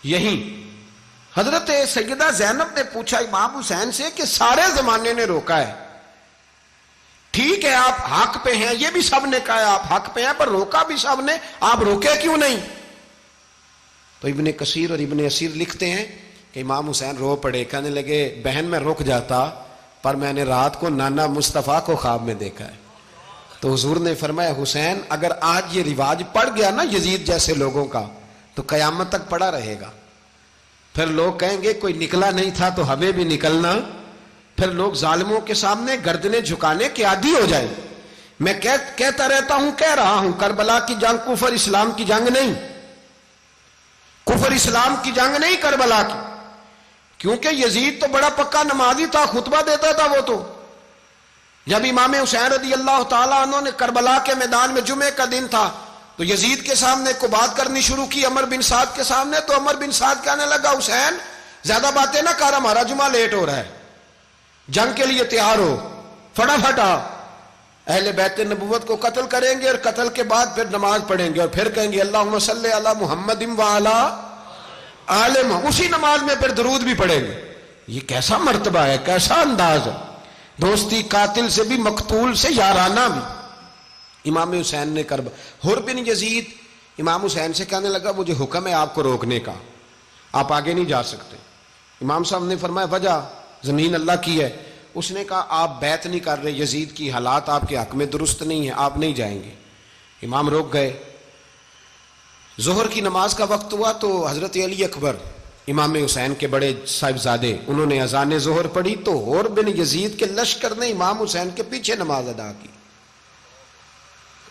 یہی. حضرت سیدہ زینب نے پوچھا امام حسین سے کہ سارے زمانے نے روکا ہے، ٹھیک ہے آپ حق پہ ہیں، یہ بھی سب نے کہا آپ حق پہ ہیں، پر روکا بھی سب نے، آپ روکے کیوں نہیں؟ تو ابن کثیر اور ابن اسیر لکھتے ہیں کہ امام حسین رو پڑے. کہنے لگے بہن میں رک جاتا پر میں نے رات کو نانا مصطفیٰ کو خواب میں دیکھا ہے. تو حضور نے فرمایا حسین اگر آج یہ رواج پڑ گیا نا یزید جیسے لوگوں کا تو قیامت تک پڑا رہے گا. پھر لوگ کہیں گے کوئی نکلا نہیں تھا تو ہمیں بھی نکلنا. پھر لوگ ظالموں کے سامنے گردنیں جھکانے کے عادی ہو جائیں. میں کہتا رہتا ہوں، کہہ رہا ہوں، کربلا کی جنگ کفر اسلام کی جنگ نہیں، کفر اسلام کی جنگ نہیں کربلا کی. کیونکہ یزید تو بڑا پکا نمازی تھا، خطبہ دیتا تھا. وہ تو جب امام حسین رضی اللہ تعالیٰ عنہ نے کربلا کے میدان میں جمعے کا دن تھا تو یزید کے سامنے کو بات کرنی شروع کی، عمر بن سعد کے سامنے. تو عمر بن سعد کہنے لگا حسین زیادہ باتیں نہ کر، ہمارا جمعہ لیٹ ہو رہا ہے، جنگ کے لیے تیار ہو، فٹافٹ آ. اہل بیت نبوت کو قتل کریں گے اور قتل کے بعد پھر نماز پڑھیں گے اور پھر کہیں گے اللہم صلی علی محمد وعلی آل محمد، اسی نماز میں پھر درود بھی پڑھیں گے. یہ کیسا مرتبہ ہے، کیسا انداز ہے، دوستی قاتل سے بھی مقتول سے یارانہ بھی. امام حسین نے حر بن یزید امام حسین سے کہنے لگا مجھے حکم ہے آپ کو روکنے کا، آپ آگے نہیں جا سکتے. امام صاحب نے فرمایا وجہ؟ زمین اللہ کی ہے. اس نے کہا آپ بیعت نہیں کر رہے، یزید کی حالات آپ کے حق میں درست نہیں ہیں، آپ نہیں جائیں گے. امام روک گئے. ظہر کی نماز کا وقت ہوا تو حضرت علی اکبر امام حسین کے بڑے صاحبزادے، انہوں نے اذان ظہر پڑھی تو حور بن یزید کے لشکر نے امام حسین کے پیچھے نماز ادا کی۔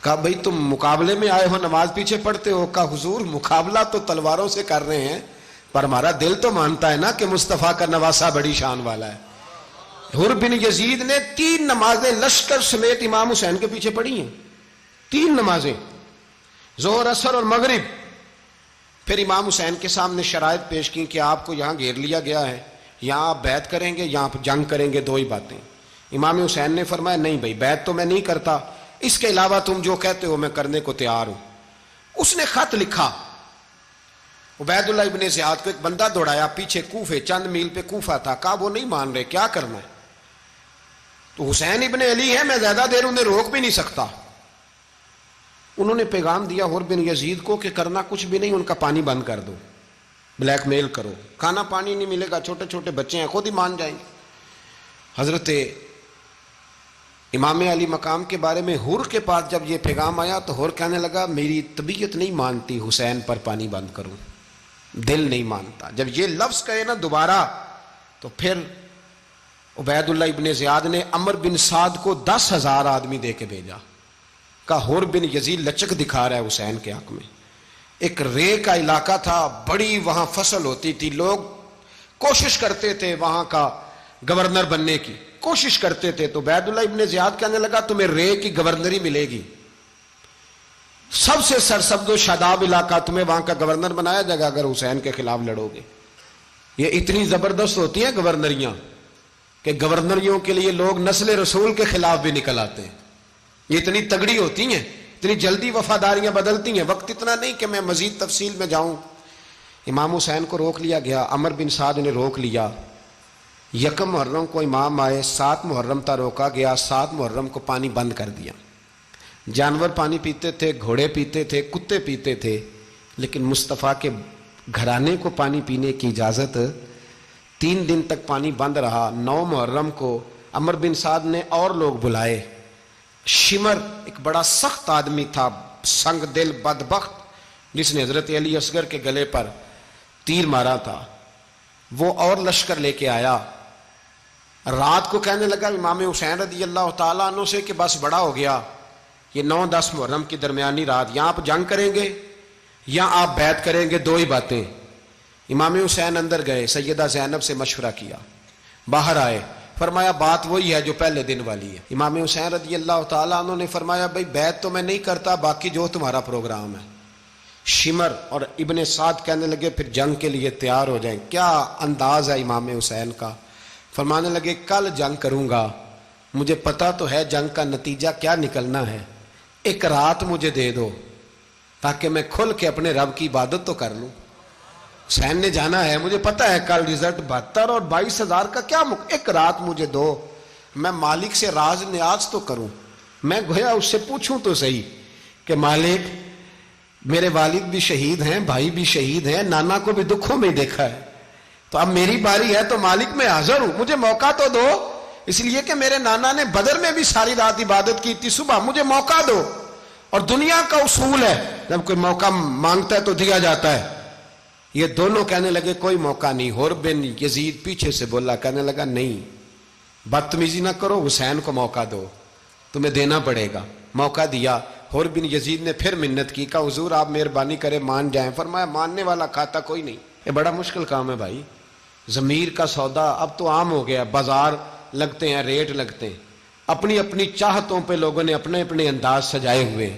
کہا بھئی تم مقابلے میں آئے ہو، نماز پیچھے پڑھتے ہو؟ کہا حضور مقابلہ تو تلواروں سے کر رہے ہیں، پر ہمارا دل تو مانتا ہے نا کہ مصطفیٰ کا نواسہ بڑی شان والا ہے۔ حر بن یزید نے 3 نمازیں لشکر سمیت امام حسین کے پیچھے پڑھی ہیں، 3 نمازیں، ظہر اثر اور مغرب۔ پھر امام حسین کے سامنے شرائط پیش کی کہ آپ کو یہاں گھیر لیا گیا ہے، یہاں آپ بیعت کریں گے، یہاں جنگ کریں گے، 2 ہی باتیں۔ امام حسین نے فرمایا نہیں بھائی، بیعت تو میں نہیں کرتا، اس کے علاوہ تم جو کہتے ہو میں کرنے کو تیار ہوں۔ اس نے خط لکھا، عبید اللہ ابن زیاد کو ایک بندہ دوڑایا پیچھے کوفے، چند میل پہ کوفہ تھا، کہا وہ نہیں مان رہے، کیا کرنا ہے؟ تو حسین ابن علی ہے، میں زیادہ دیر انہیں روک بھی نہیں سکتا۔ انہوں نے پیغام دیا حر بن یزید کو کہ کرنا کچھ بھی نہیں، ان کا پانی بند کر دو، بلیک میل کرو، کھانا پانی نہیں ملے گا، چھوٹے چھوٹے بچے ہیں، خود ہی مان جائیں گے۔ حضرت امام علی مقام کے بارے میں حر کے پاس جب یہ پیغام آیا تو حر کہنے لگا میری طبیعت نہیں مانتی حسین پر پانی بند کروں، دل نہیں مانتا۔ جب یہ لفظ کہے نا دوبارہ تو پھر عبید اللہ ابن زیاد نے عمر بن سعد کو 10,000 آدمی دے کے بھیجا، کہا حر بن یزید لچک دکھا رہا ہے حسین کے حق میں۔ ایک رے کا علاقہ تھا، بڑی وہاں فصل ہوتی تھی، لوگ کوشش کرتے تھے وہاں کا گورنر بننے کی، کوشش کرتے تھے۔ تو عبید اللہ ابن زیاد کہنے لگا تمہیں رے کی گورنری ملے گی، سب سے سرسبز و شاداب علاقہ، تمہیں وہاں کا گورنر بنایا جائے گا اگر حسین کے خلاف لڑو گے۔ یہ اتنی زبردست ہوتی ہیں گورنریاں کہ گورنریوں کے لیے لوگ نسل رسول کے خلاف بھی نکل آتے ہیں، یہ اتنی تگڑی ہوتی ہیں، اتنی جلدی وفاداریاں بدلتی ہیں۔ وقت اتنا نہیں کہ میں مزید تفصیل میں جاؤں۔ امام حسین کو روک لیا گیا، عمر بن سعد نے روک لیا۔ 1 محرم کو امام آئے، 7 محرم تا روکا گیا، 7 محرم کو پانی بند کر دیا۔ جانور پانی پیتے تھے، گھوڑے پیتے تھے، کتے پیتے تھے، لیکن مصطفیٰ کے گھرانے کو پانی پینے کی اجازت، 3 دن تک پانی بند رہا۔ 9 محرم کو عمر بن سعد نے اور لوگ بلائے۔ شمر ایک بڑا سخت آدمی تھا، سنگ دل بدبخت، جس نے حضرت علی اصغر کے گلے پر تیر مارا تھا، وہ اور لشکر لے کے آیا۔ رات کو کہنے لگا امام حسین رضی اللہ تعالیٰ عنہ سے کہ بس بڑا ہو گیا، یہ 9-10 محرم کی درمیانی رات، یا آپ جنگ کریں گے یا آپ بیعت کریں گے، 2 ہی باتیں۔ امام حسین اندر گئے، سیدہ زینب سے مشورہ کیا، باہر آئے، فرمایا بات وہی ہے جو پہلے دن والی ہے۔ امام حسین رضی اللہ تعالیٰ عنہ نے فرمایا بھئی بیعت تو میں نہیں کرتا، باقی جو تمہارا پروگرام ہے۔ شمر اور ابن سعد کہنے لگے پھر جنگ کے لیے تیار ہو جائیں۔ کیا انداز ہے امام حسین کا، فرمانے لگے کل جنگ کروں گا، مجھے پتا تو ہے جنگ کا نتیجہ کیا نکلنا ہے، 1 رات مجھے دے دو تاکہ میں کھل کے اپنے رب کی عبادت تو کر لوں۔ حسین نے جانا ہے، مجھے پتا ہے کل رزلٹ 72 اور 22,000 کا کیا 1 رات مجھے دو، میں مالک سے راز نیاز تو کروں، میں گویا اس سے پوچھوں تو صحیح کہ مالک میرے والد بھی شہید ہیں، بھائی بھی شہید ہیں، نانا کو بھی دکھوں میں دیکھا ہے، تو اب میری باری ہے تو مالک میں حاضر ہوں، مجھے موقع تو دو، اس لیے کہ میرے نانا نے بدر میں بھی ساری رات عبادت کی تھی، صبح مجھے موقع دو۔ اور دنیا کا اصول ہے جب کوئی موقع مانگتا ہے تو دیا جاتا ہے۔ یہ دونوں کہنے لگے کوئی موقع نہیں۔ حر بن یزید پیچھے سے بولا، کہنے لگا نہیں، بدتمیزی نہ کرو، حسین کو موقع دو، تمہیں دینا پڑے گا۔ موقع دیا۔ حر بن یزید نے پھر منت کی، کہا حضور آپ مہربانی کرے مان جائیں۔ فرمایا ماننے والا کھاتا کوئی نہیں، یہ بڑا مشکل کام ہے بھائی، ضمیر کا سودا اب تو عام ہو گیا، بازار لگتے ہیں، ریٹ لگتے ہیں، اپنی اپنی چاہتوں پہ لوگوں نے اپنے اپنے انداز سجائے ہوئے۔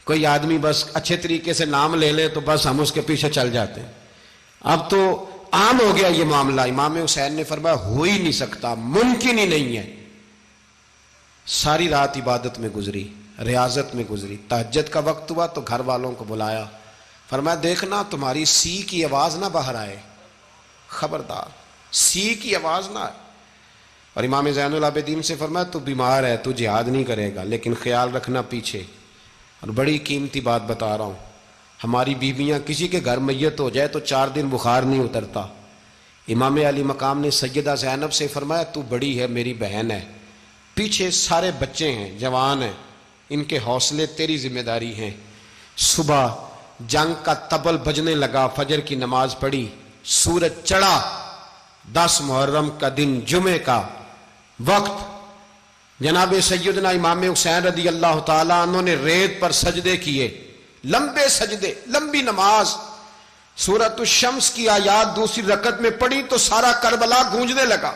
کوئی آدمی بس اچھے طریقے سے نام لے لے تو بس ہم اس کے پیچھے چل جاتے ہیں، اب تو عام ہو گیا یہ معاملہ۔ امام حسین نے فرمایا ہو ہی نہیں سکتا، ممکن ہی نہیں ہے۔ ساری رات عبادت میں گزری، ریاضت میں گزری، تہجد کا وقت ہوا تو گھر والوں کو بلایا، فرمایا دیکھنا تمہاری سی کی آواز نہ باہر آئے، خبردار سی کی آواز نہ آئے۔ اور امام زین العابدین سے فرمایا تو بیمار ہے، تو جہاد نہیں کرے گا، لیکن خیال رکھنا پیچھے۔ اور بڑی قیمتی بات بتا رہا ہوں، ہماری بیویاں کسی کے گھر میت ہو جائے تو 4 دن بخار نہیں اترتا۔ امام علی مقام نے سیدہ زینب سے فرمایا تو بڑی ہے، میری بہن ہے، پیچھے سارے بچے ہیں، جوان ہیں، ان کے حوصلے تیری ذمہ داری ہیں۔ صبح جنگ کا طبل بجنے لگا، فجر کی نماز پڑھی، سورج چڑھا 10 محرم کا دن جمعے کا وقت، جناب سیدنا امام حسین رضی اللہ تعالیٰ عنہ نے ریت پر سجدے کیے، لمبے سجدے، لمبی نماز، سورۃ الشمس کی آیات دوسری رکعت میں پڑھی تو سارا کربلا گونجنے لگا۔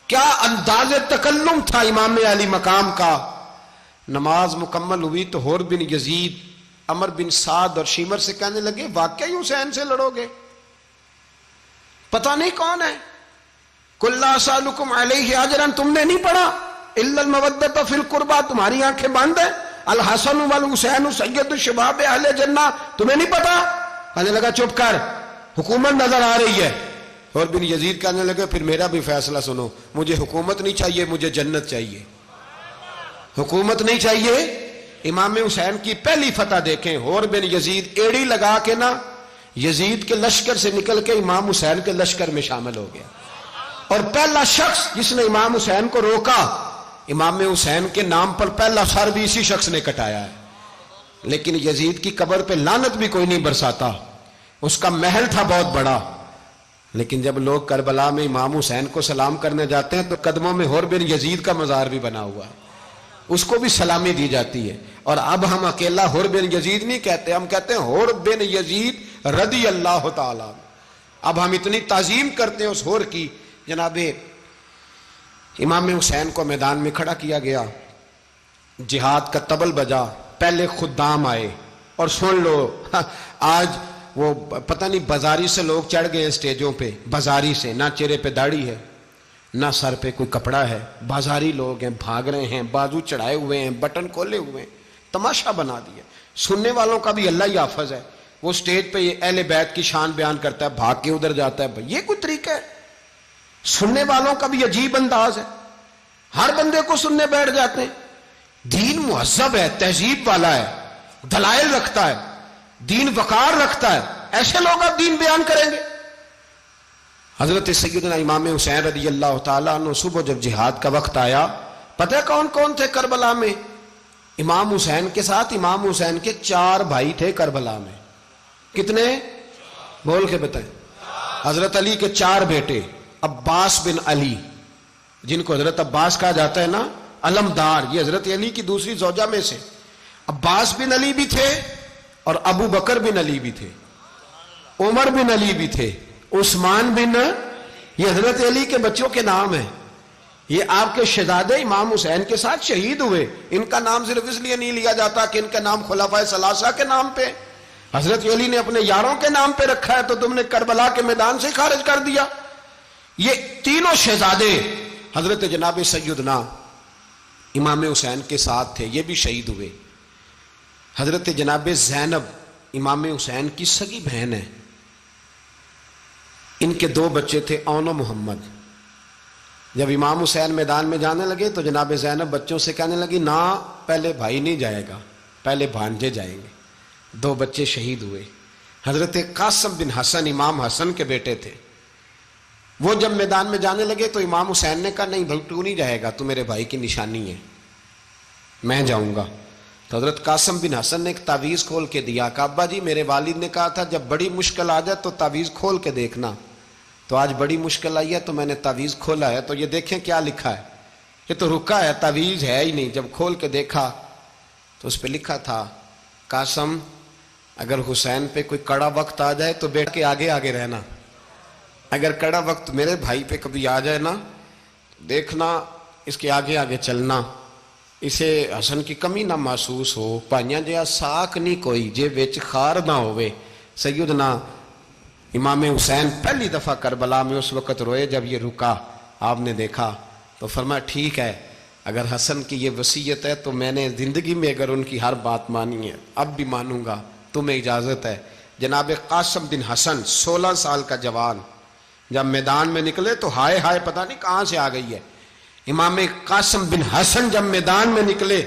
کیا انداز تکلم تھا امام علی مقام کا۔ نماز مکمل ہوئی تو حور بن یزید، عمر بن سعد اور شیمر سے کہنے لگے واقعی حسین سے لڑو گے؟ پتہ نہیں کون ہے۔ قل لا اسألکم علیہ اجرا، تم نے نہیں پڑھا؟ الا المودۃ فی القربى، تمہاری آنکھیں بند ہیں۔ الحسن والحسین سید الشباب اہل جنہ، تمہیں نہیں پتا؟ کہنے لگا چپ کر، حکومت نظر آ رہی ہے۔ اور بن یزید کہنے لگے پھر میرا بھی فیصلہ سنو، مجھے حکومت نہیں چاہیے، مجھے جنت چاہیے۔ حکومت نہیں چاہیے۔ امام حسین کی پہلی فتح دیکھیں، اور بن یزید ایڑی لگا کے نا یزید کے لشکر سے نکل کے امام حسین کے لشکر میں شامل ہو گیا، اور پہلا شخص جس نے امام حسین کو روکا، امام حسین کے نام پر پہلا سر بھی اسی شخص نے کٹایا ہے۔ لیکن یزید کی قبر پہ لعنت بھی کوئی نہیں برساتا، اس کا محل تھا بہت بڑا، لیکن جب لوگ کربلا میں امام حسین کو سلام کرنے جاتے ہیں تو قدموں میں حور بن یزید کا مزار بھی بنا ہوا ہے، اس کو بھی سلامی دی جاتی ہے۔ اور اب ہم اکیلا حور بن یزید نہیں کہتے، ہم کہتے ہیں حور بن یزید رضی اللہ تعالیٰ۔ اب ہم اتنی تعظیم کرتے ہیں اس حور کی۔ جناب امام حسین کو میدان میں کھڑا کیا گیا، جہاد کا طبل بجا، پہلے خدام آئے، اور سن لو آج وہ پتہ نہیں بازاری سے لوگ چڑھ گئے ہیں سٹیجوں پہ، بازاری سے، نہ چہرے پہ داڑھی ہے نہ سر پہ کوئی کپڑا ہے، بازاری لوگ ہیں، بھاگ رہے ہیں، بازو چڑھائے ہوئے ہیں، بٹن کھولے ہوئے ہیں، تماشا بنا دیا۔ سننے والوں کا بھی اللہ ہی حافظ ہے، وہ سٹیج پہ یہ اہل بیت کی شان بیان کرتا ہے، بھاگ کے ادھر جاتا ہے، یہ کوئی طریقہ ہے؟ سننے والوں کا بھی عجیب انداز ہے، ہر بندے کو سننے بیٹھ جاتے ہیں۔ دین مہذب ہے، تہذیب والا ہے، دلائل رکھتا ہے، دین وقار رکھتا ہے، ایسے لوگ اب دین بیان کریں گے؟ حضرت سیدنا امام حسین رضی اللہ تعالیٰ عنہ صبح جب جہاد کا وقت آیا، پتہ ہے کون کون تھے کربلا میں؟ امام حسین کے ساتھ امام حسین کے 4 بھائی تھے کربلا میں۔ کتنے؟ بول کے بتائیں۔ حضرت علی کے 4 بیٹے، عباس بن علی، جن کو حضرت عباس کہا جاتا ہے نا، علمدار، یہ حضرت علی کی دوسری زوجہ میں سے عباس بن علی بھی تھے، اور ابو بکر بن علی بھی تھے، عمر بن علی بھی تھے، عثمان بن، یہ حضرت علی کے بچوں کے نام ہیں۔ یہ آپ کے شہزادے امام حسین کے ساتھ شہید ہوئے، ان کا نام صرف اس لیے نہیں لیا جاتا کہ ان کا نام خلفائے ثلاثہ کے نام پہ، حضرت علی نے اپنے یاروں کے نام پہ رکھا ہے، تو تم نے کربلا کے میدان سے خارج کر دیا۔ یہ تینوں شہزادے حضرت جناب سیدنا امام حسین کے ساتھ تھے، یہ بھی شہید ہوئے۔ حضرت جناب زینب امام حسین کی سگی بہن ہے، ان کے 2 بچے تھے، اون و محمد۔ جب امام حسین میدان میں جانے لگے تو جناب زینب بچوں سے کہنے لگی نہ، پہلے بھائی نہیں جائے گا، پہلے بھانجے جائیں گے۔ 2 بچے شہید ہوئے۔ حضرت قاسم بن حسن امام حسن کے بیٹے تھے، وہ جب میدان میں جانے لگے تو امام حسین نے کہا نہیں بھائی تو نہیں جائے گا، تو میرے بھائی کی نشانی ہے، میں جاؤں گا۔ تو حضرت قاسم بن حسن نے ایک تعویذ کھول کے دیا کہ ابا جی میرے والد نے کہا تھا جب بڑی مشکل آ جائے تو تعویذ کھول کے دیکھنا، تو آج بڑی مشکل آئی ہے تو میں نے تعویذ کھولا ہے، تو یہ دیکھیں کیا لکھا ہے، یہ تو رکا ہے، تعویذ ہے ہی نہیں۔ جب کھول کے دیکھا تو اس پہ لکھا تھا قاسم اگر حسین پہ کوئی کڑا وقت آ جائے تو بیٹھ کے آگے آگے رہنا، اگر کڑا وقت میرے بھائی پہ کبھی آ جائے نا دیکھنا اس کے آگے آگے چلنا، اسے حسن کی کمی نہ محسوس ہو، پائیاں جہاں ساک نہیں کوئی جے وچ خار نہ ہوئے۔ سیدنا امام حسین پہلی دفعہ کربلا میں اس وقت روئے جب یہ رکا، آپ نے دیکھا تو فرمایا ٹھیک ہے، اگر حسن کی یہ وصیت ہے تو میں نے زندگی میں اگر ان کی ہر بات مانی ہے اب بھی مانوں گا، تمہیں اجازت ہے۔ جناب قاسم بن حسن 16 سال کا جوان جب میدان میں نکلے تو ہائے ہائے پتہ نہیں کہاں سے آ گئی ہے۔ امام قاسم بن حسن جب میدان میں نکلے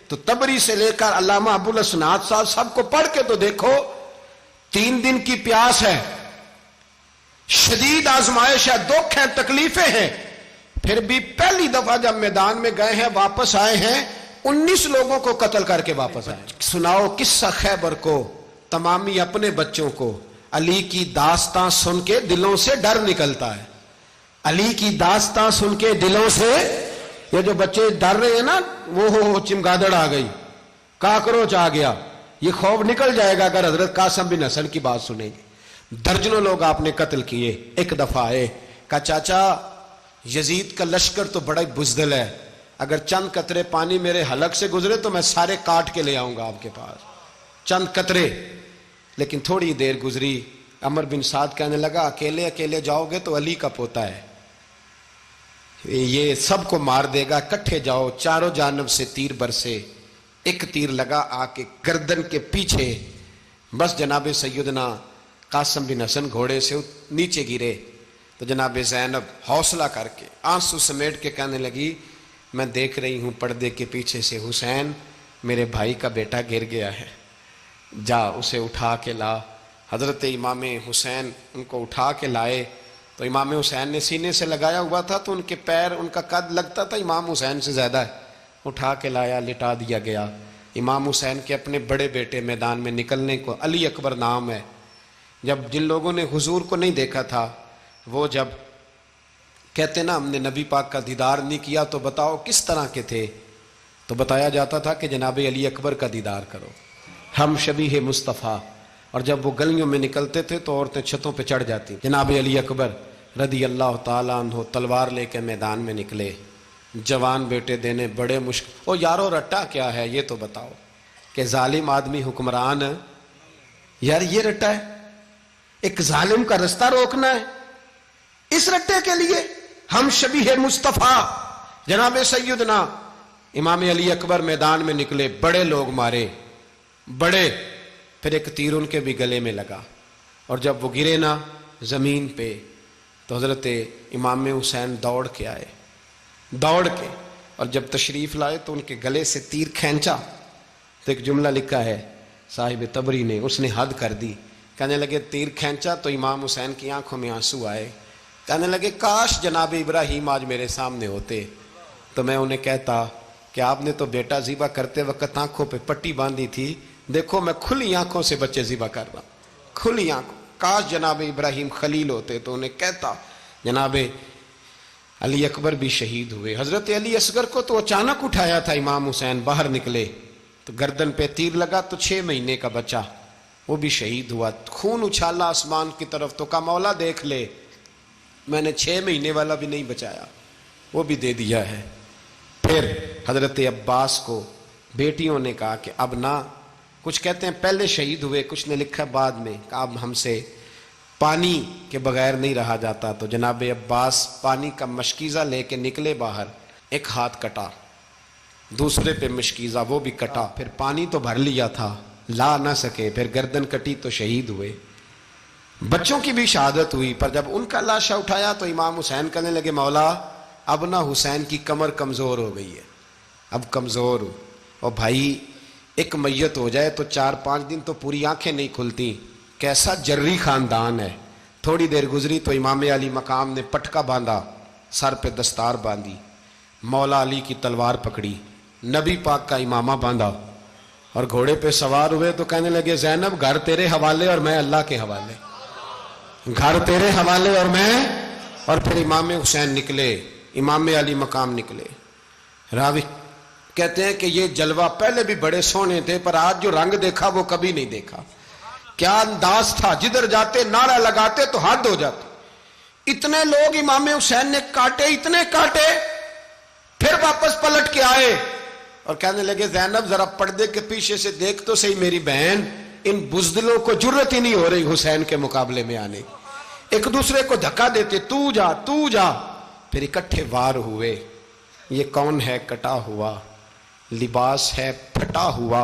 تو تبری سے لے کر علامہ ابو الاسناد صاحب سب کو پڑھ کے تو دیکھو، 3 دن کی پیاس ہے، شدید آزمائش ہے، دکھ ہے، تکلیفیں ہیں، پھر بھی پہلی دفعہ جب میدان میں گئے ہیں واپس آئے ہیں 19 لوگوں کو قتل کر کے واپس آئے۔ سناؤ قصہ خیبر کو، تمامی اپنے بچوں کو، علی کی داستان سن کے دلوں سے ڈر نکلتا ہے. علی کی داستان سن کے دلوں سے، یہ جو بچے ڈر رہے ہیں نا، وہ چمگادڑ آ گئی، کاکروچ آ گیا، یہ خوف نکل جائے گا اگر حضرت قاسم بن حسن کی بات سنیں گے. درجنوں لوگ آپ نے قتل کیے. ایک دفعہ آئے، کہا چاچا یزید کا لشکر تو بڑا بزدل ہے، اگر چند قطرے پانی میرے حلق سے گزرے تو میں سارے کاٹ کے لے آؤں گا آپ کے پاس، چند قطرے. لیکن تھوڑی دیر گزری، عمر بن سعد کہنے لگا اکیلے اکیلے جاؤ گے تو علی کا پوتا ہے، یہ سب کو مار دے گا، کٹھے جاؤ. چاروں جانب سے تیر برسے، ایک تیر لگا آ کے گردن کے پیچھے، بس جناب سیدنا قاسم بن حسن گھوڑے سے نیچے گرے. تو جناب زینب حوصلہ کر کے آنسو سمیٹ کے کہنے لگی میں دیکھ رہی ہوں پردے کے پیچھے سے حسین میرے بھائی کا بیٹا گر گیا ہے، جا اسے اٹھا کے لا. حضرت امام حسین ان کو اٹھا کے لائے تو امام حسین نے سینے سے لگایا ہوا تھا تو ان کے پیر، ان کا قد لگتا تھا امام حسین سے زیادہ ہے. اٹھا کے لایا، لٹا دیا گیا. امام حسین کے اپنے بڑے بیٹے میدان میں نکلنے کو، علی اکبر نام ہے، جب جن لوگوں نے حضور کو نہیں دیکھا تھا وہ جب کہتے نا ہم نے نبی پاک کا دیدار نہیں کیا تو بتاؤ کس طرح کے تھے، تو بتایا جاتا تھا کہ جناب علی اکبر کا دیدار کرو، ہم شبیہ مصطفیٰ. اور جب وہ گلیوں میں نکلتے تھے تو عورتیں چھتوں پہ چڑھ جاتی. جناب علی اکبر رضی اللہ تعالیٰ عنہ تلوار لے کے میدان میں نکلے، جوان بیٹے دینے بڑے مشکل. او یارو رٹا کیا ہے یہ تو بتاؤ، کہ ظالم آدمی حکمران، یار یہ رٹا ہے، ایک ظالم کا رستہ روکنا ہے، اس رٹے کے لیے ہم شبیہ مصطفیٰ. جناب سیدنا امام علی اکبر میدان میں نکلے، بڑے لوگ مارے، بڑے، پھر ایک تیر ان کے بھی گلے میں لگا. اور جب وہ گرے نا زمین پہ تو حضرت امام حسین دوڑ کے آئے، دوڑ کے، اور جب تشریف لائے تو ان کے گلے سے تیر کھینچا تو ایک جملہ لکھا ہے صاحب تبری نے، اس نے حد کر دی. کہنے لگے تیر کھینچا تو امام حسین کی آنکھوں میں آنسو آئے. کہنے لگے کاش جناب ابراہیم آج میرے سامنے ہوتے تو میں انہیں کہتا کہ آپ نے تو بیٹا ذبح کرتے وقت آنکھوں پہ پٹی باندھی تھی، دیکھو میں کھلی آنکھوں سے بچے ذبح کر رہا ہوں، کھلی آنکھوں. کاش جناب ابراہیم خلیل ہوتے تو انہیں کہتا. جناب علی اکبر بھی شہید ہوئے. حضرت علی اصغر کو تو اچانک اٹھایا تھا امام حسین، باہر نکلے تو گردن پہ تیر لگا تو 6 مہینے کا بچہ وہ بھی شہید ہوا. خون اچھالا آسمان کی طرف تو کہا مولا دیکھ لے، میں نے 6 مہینے والا بھی نہیں بچایا، وہ بھی دے دیا ہے. پھر حضرت عباس کو بیٹیوں نے کہا کہ اب نہ، کچھ کہتے ہیں پہلے شہید ہوئے، کچھ نے لکھا بعد میں، کہ اب ہم سے پانی کے بغیر نہیں رہا جاتا. تو جناب عباس پانی کا مشکیزہ لے کے نکلے باہر، ایک ہاتھ کٹا، دوسرے پہ مشکیزہ وہ بھی کٹا، پھر پانی تو بھر لیا تھا لا نہ سکے، پھر گردن کٹی تو شہید ہوئے. بچوں کی بھی شہادت ہوئی. پر جب ان کا لاشا اٹھایا تو امام حسین کہنے لگے مولا اب نہ حسین کی کمر کمزور ہو گئی ہے، اب کمزور ہو، اور بھائی ایک میت ہو جائے تو 4-5 دن تو پوری آنکھیں نہیں کھلتی، کیسا جری خاندان ہے. تھوڑی دیر گزری تو امام علی مقام نے پٹکا باندھا، سر پہ دستار باندھی، مولا علی کی تلوار پکڑی، نبی پاک کا امامہ باندھا اور گھوڑے پہ سوار ہوئے. تو کہنے لگے زینب گھر تیرے حوالے اور میں اللہ کے حوالے، گھر تیرے حوالے اور میں. اور پھر امام حسین نکلے، امام علی مقام نکلے. راوی کہتے ہیں کہ یہ جلوہ پہلے بھی بڑے سونے تھے پر آج جو رنگ دیکھا وہ کبھی نہیں دیکھا. کیا انداز تھا، جدھر جاتے نعرہ لگاتے تو حد ہو جاتی. اتنے لوگ امام حسین نے کاٹے، اتنے کاٹے، پھر واپس پلٹ کے آئے اور کہنے لگے زینب ذرا پردے کے پیچھے سے دیکھ تو صحیح میری بہن، ان بزدلوں کو جرت ہی نہیں ہو رہی حسین کے مقابلے میں آنے. ایک دوسرے کو دھکا دیتے، تو جا تو جا. پھر اکٹھے وار ہوئے. یہ کون ہے کٹا ہوا، لباس ہے پھٹا ہوا،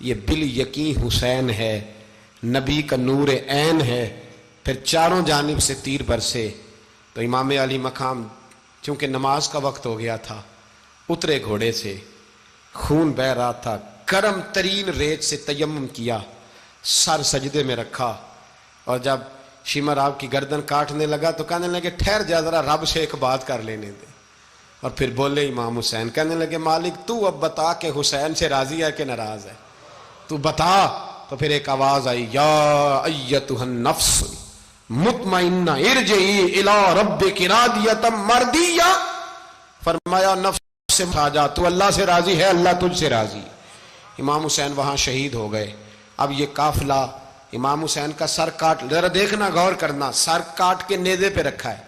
یہ بال یقین حسین ہے، نبی کا نور عین ہے. پھر چاروں جانب سے تیر برسے. تو امام علی مقام چونکہ نماز کا وقت ہو گیا تھا، اترے گھوڑے سے، خون بہ رہا تھا، گرم ترین ریت سے تیمم کیا، سر سجدے میں رکھا، اور جب شمر آپ کی گردن کاٹنے لگا تو کہنے لگے ٹھہر جا ذرا رب سے ایک بات کر لینے دے. اور پھر بولے امام حسین، کہنے لگے مالک تو اب بتا کہ حسین سے راضی ہے کہ ناراض ہے، تو بتا تو پھر ایک آواز آئی یا ایتھا النفس مطمئنہ ارجعی الی ربک راضیۃ مرضیہ، فرمایا نفس سے آ جا، تو اللہ سے راضی ہے، اللہ تجھ سے راضی۔ امام حسین وہاں شہید ہو گئے۔ اب یہ قافلہ امام حسین کا سر کاٹ، ذرا دیکھنا غور کرنا، سر کاٹ کے نیزے پہ رکھا ہے،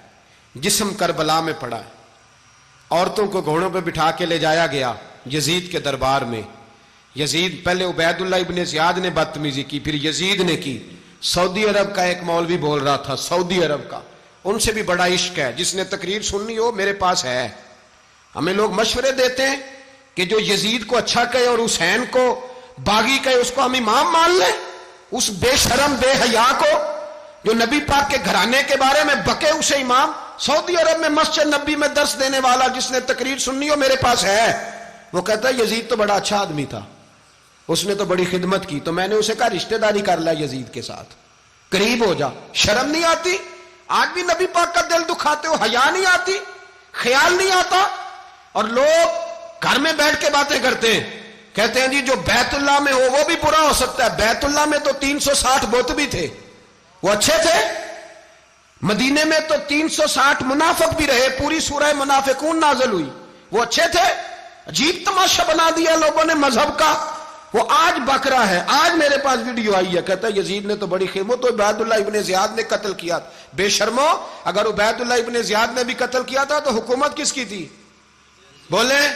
جسم کربلا میں پڑا ہے، عورتوں کو گھوڑوں پہ بٹھا کے لے جایا گیا یزید کے دربار میں۔ یزید پہلے عبید اللہ ابن زیاد نے بدتمیزی کی، پھر یزید نے کی۔ سعودی عرب کا ایک مولوی بول رہا تھا، سعودی عرب کا، ان سے بھی بڑا عشق ہے، جس نے تقریر سننی ہو میرے پاس ہے۔ ہمیں لوگ مشورے دیتے ہیں کہ جو یزید کو اچھا کہے اور حسین کو باغی کہے اس کو ہم امام مان لیں، اس بے شرم بے حیا کو جو نبی پاک کے گھرانے کے بارے میں بکے اسے امام۔ سعودی عرب میں مسجد نبی میں درس دینے والا جس نے تقریر سننی ہو میرے پاس ہے۔ وہ کہتا ہے یزید تو بڑا اچھا آدمی تھا، اس نے تو بڑی خدمت کی، تو میں نے اسے کہا رشتہ داری کر لیا یزید کے ساتھ، قریب ہو جا۔ شرم نہیں آتی؟ آج بھی نبی پاک کا دل دکھاتے ہو، حیا نہیں آتی، خیال نہیں آتا؟ اور لوگ گھر میں بیٹھ کے باتیں کرتے ہیں، کہتے ہیں جی جو بیت اللہ میں ہو وہ بھی برا ہو سکتا ہے۔ بیت اللہ میں تو 360 بت بھی تھے، وہ اچھے تھے۔ مدینے میں تو 360 منافق بھی رہے، پوری سورہ منافقون نازل ہوئی، وہ اچھے تھے۔ عجیب تماشا بنا دیا لوگوں نے مذہب کا۔ وہ آج بکرا ہے، آج میرے پاس ویڈیو آئی ہے، کہتا ہے یزید نے تو بڑی خدمت، تو عبید اللہ ابن زیاد نے قتل کیا۔ بے شرمو، اگر عبید اللہ ابن زیاد نے بھی قتل کیا تھا تو حکومت کس کی تھی؟ بولیں،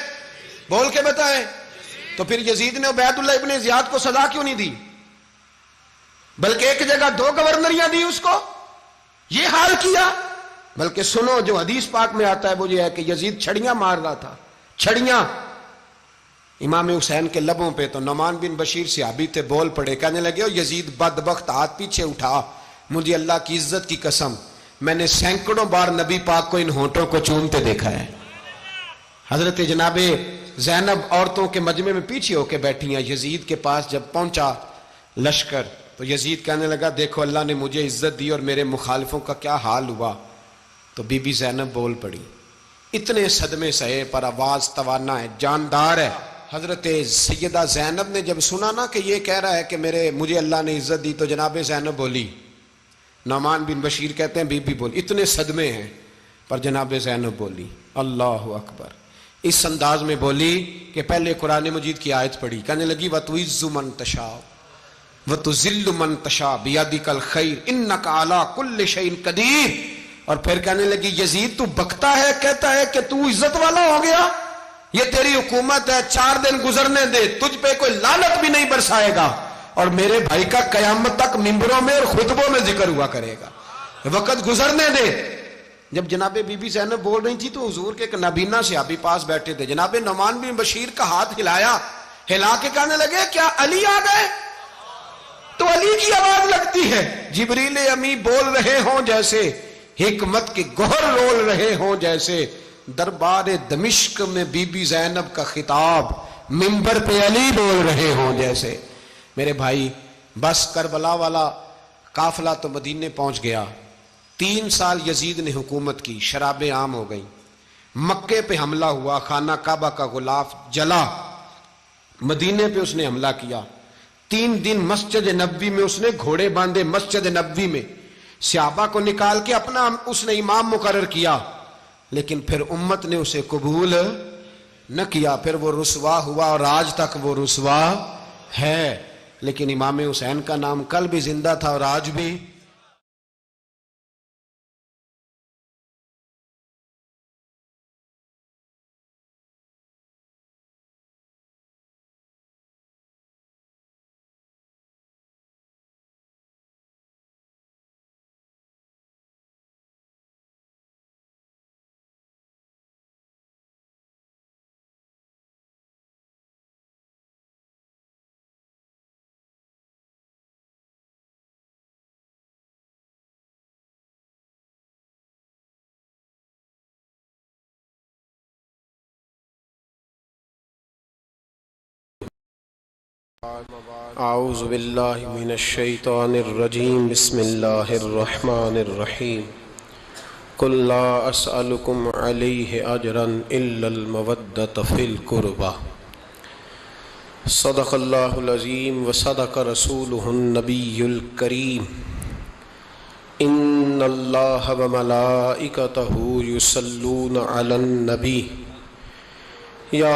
بول کے بتائیں۔ تو پھر یزید نے عبید اللہ ابن زیاد کو سزا کیوں نہیں دی، بلکہ ایک جگہ 2 گورنریاں دی اس کو؟ یہ حال کیا۔ بلکہ سنو جو حدیث پاک میں آتا ہے وہ یہ ہے کہ یزید چھڑیاں مار رہا تھا، چھڑیاں امام حسین کے لبوں پہ۔ تو نعمان بن بشیر صحابی تھے، بول پڑے، کہنے لگے او یزید بدبخت، ہاتھ پیچھے اٹھا، مجھے اللہ کی عزت کی قسم میں نے سینکڑوں بار نبی پاک کو ان ہونٹوں کو چومتے دیکھا ہے۔ حضرت جناب زینب عورتوں کے مجمع میں پیچھے ہو کے بیٹھی ہیں۔ یزید کے پاس جب پہنچا لشکر تو یزید کہنے لگا دیکھو اللہ نے مجھے عزت دی اور میرے مخالفوں کا کیا حال ہوا۔ تو بی بی زینب بول پڑی، اتنے صدمے سہے پر آواز توانا ہے، جاندار ہے۔ حضرت سیدہ زینب نے جب سنا نا کہ یہ کہہ رہا ہے کہ مجھے اللہ نے عزت دی، تو جناب زینب بولی، نعمان بن بشیر کہتے ہیں بی بی بولی، اتنے صدمے ہیں پر جناب زینب بولی اللہ اکبر، اس انداز میں بولی کہ پہلے قرآن مجید کی آیت پڑھی، کہنے لگی وَتُعِزُّ مَن تَشَاءُ وَتُذِلُّ مَن تَشَاءُ بِيَدِكَ الْخَيْرُ إِنَّكَ عَلَىٰ كُلِّ شَيْءٍ قَدِيرٌ۔ اور پھر کہنے لگی یزید تو بکتا ہے، کہتا ہے کہ تو عزت والا ہو گیا، یہ تیری حکومت ہے، 4 دن گزرنے دے، تجھ پہ کوئی لعنت بھی نہیں برسائے گا، اور میرے بھائی کا قیامت تک ممبروں میں اور خطبوں میں ذکر ہوا کرے گا، وقت گزرنے دے۔ جب جناب بی بی زینب بول رہی تھی تو حضور کے ایک نابینا صحابی پاس بیٹھے تھے، جناب نعمان بن بشیر کا ہاتھ ہلایا، ہلا کے کہنے لگے کیا علی آ گئے؟ تو علی کی آواز لگتی ہے، جبریل امی بول رہے ہوں جیسے، حکمت کے گوہر رول رہے ہوں جیسے، دربار دمشق میں بی بی زینب کا خطاب، منبر پہ علی بول رہے ہوں جیسے۔ میرے بھائی بس کربلا والا قافلہ تو مدینے پہنچ گیا، 3 سال یزید نے حکومت کی، شرابیں عام ہو گئیں، مکے پہ حملہ ہوا، خانہ کعبہ کا غلاف جلا، مدینے پہ اس نے حملہ کیا، 3 دن مسجد نبوی میں اس نے گھوڑے باندھے، مسجد نبوی میں صحابہ کو نکال کے اپنا اس نے امام مقرر کیا، لیکن پھر امت نے اسے قبول نہ کیا، پھر وہ رسوا ہوا اور آج تک وہ رسوا ہے۔ لیکن امام حسین کا نام کل بھی زندہ تھا اور آج بھی۔ اعوذ باللہ من الشیطان الرجیم، بسم اللہ الرحمن الرحیم، قل لا اسألکم علیہ اجرا الا المودۃ فی القربى صدق اللہ العظیم وصدق رسولہ النبی الکریم ان اللہ وملائکتہ یصلون علی النبی یا